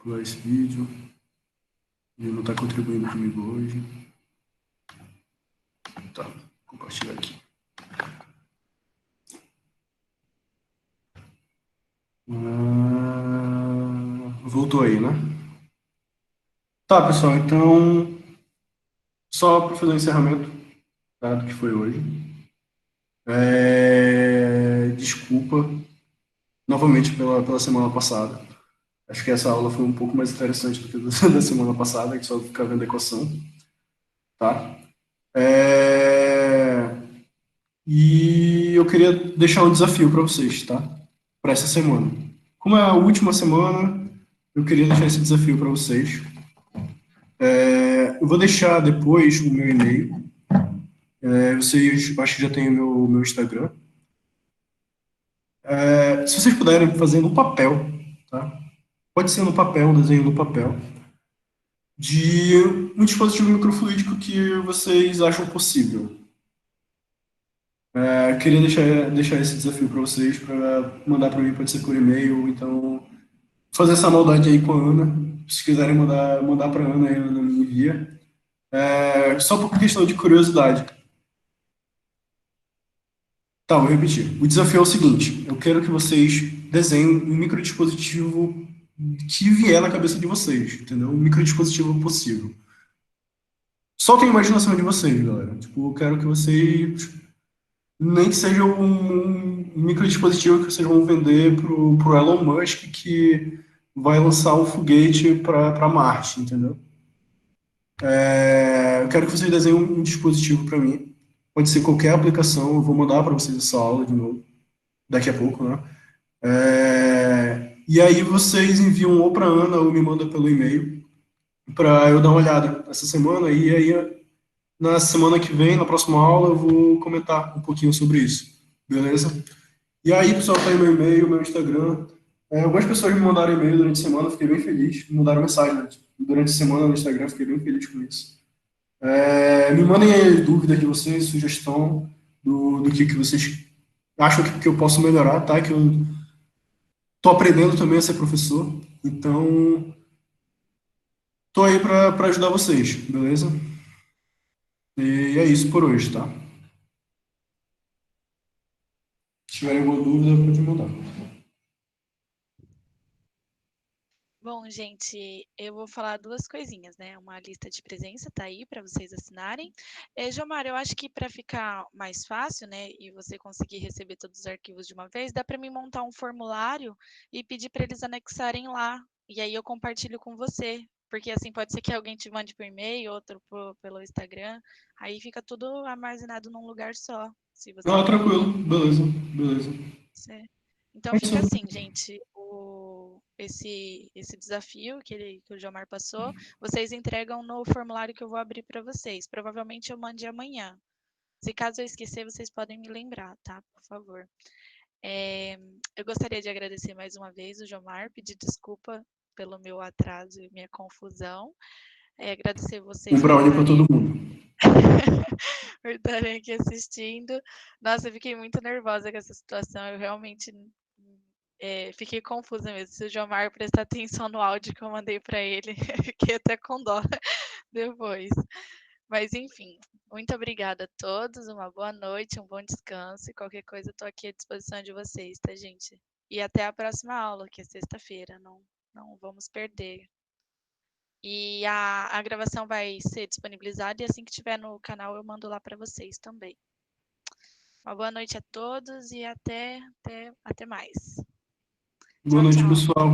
Pular esse vídeo. Ele não está contribuindo comigo hoje. Tá, compartilhar aqui. Voltou aí, né? Tá, pessoal, então, só para fazer o encerramento, tá, do que foi hoje. Desculpa novamente pela semana passada. Acho que essa aula foi um pouco mais interessante do que da semana passada, que só ficava vendo equação, tá? E eu queria deixar um desafio para vocês, tá? Para essa semana. Como é a última semana, eu queria deixar esse desafio para vocês. Eu vou deixar depois o meu e-mail. Vocês acho que já tem o meu Instagram. Se vocês puderem fazer no papel, tá? Pode ser no papel, um desenho no papel, de um dispositivo microfluídico que vocês acham possível. Eu queria deixar esse desafio para vocês, para mandar para mim, pode ser por e-mail, ou então fazer essa maldade aí com a Ana. Se quiserem mandar para a Ana, a Ana me envia. Só por questão de curiosidade. Tá, vou repetir. O desafio é o seguinte: eu quero que vocês desenhem um microdispositivo que vier na cabeça de vocês, entendeu? Um microdispositivo possível. Soltem a imaginação de vocês, galera. Tipo, eu quero que vocês, nem que seja um microdispositivo que vocês vão vender pro Elon Musk, que vai lançar um foguete para Marte, entendeu? Eu quero que vocês desenhem um dispositivo para mim. Pode ser qualquer aplicação, eu vou mandar para vocês essa aula de novo, daqui a pouco, né? E aí vocês enviam ou para Ana ou me mandam pelo e-mail para eu dar uma olhada essa semana. E aí na semana que vem, na próxima aula, eu vou comentar um pouquinho sobre isso, beleza? E aí, pessoal, tá aí meu e-mail, meu Instagram. Algumas pessoas me mandaram e-mail durante a semana, fiquei bem feliz. Me mandaram mensagem durante a semana no Instagram, fiquei bem feliz com isso. Me mandem aí dúvidas de vocês, sugestão do que vocês acham que eu posso melhorar, tá? Que eu tô aprendendo também a ser professor, então tô aí para ajudar vocês, beleza? E é isso por hoje, tá? Se tiverem alguma dúvida, pode mandar. Bom, gente, eu vou falar duas coisinhas, né? Uma lista de presença tá aí para vocês assinarem. Jomar, eu acho que para ficar mais fácil, né, e você conseguir receber todos os arquivos de uma vez, dá para mim montar um formulário e pedir para eles anexarem lá. E aí eu compartilho com você. Porque assim, pode ser que alguém te mande por e-mail, outro pelo Instagram, aí fica tudo armazenado num lugar só, se você Ah, não tranquilo. Beleza, beleza. Certo. Então É fica isso. assim, gente, esse desafio que o Jomar passou, vocês entregam no formulário que eu vou abrir para vocês. Provavelmente eu mande amanhã. Se caso eu esquecer, vocês podem me lembrar, tá? Por favor. Eu gostaria de agradecer mais uma vez o Jomar, pedir desculpa pelo meu atraso e minha confusão. Agradecer Um vocês por brownie pra todo estarem mundo. por estarem aqui assistindo. Nossa, eu fiquei muito nervosa com essa situação. Eu realmente fiquei confusa mesmo. Se o Jomar prestar atenção no áudio que eu mandei para ele, fiquei até com dó depois. Mas enfim, muito obrigada a todos. Uma boa noite, um bom descanso. E qualquer coisa, eu estou aqui à disposição de vocês, tá, gente? E até a próxima aula, que é sexta-feira. Não vamos perder. E a gravação vai ser disponibilizada e assim que tiver no canal eu mando lá para vocês também. Uma boa noite a todos e até mais. Boa Tchau, noite, tchau. pessoal.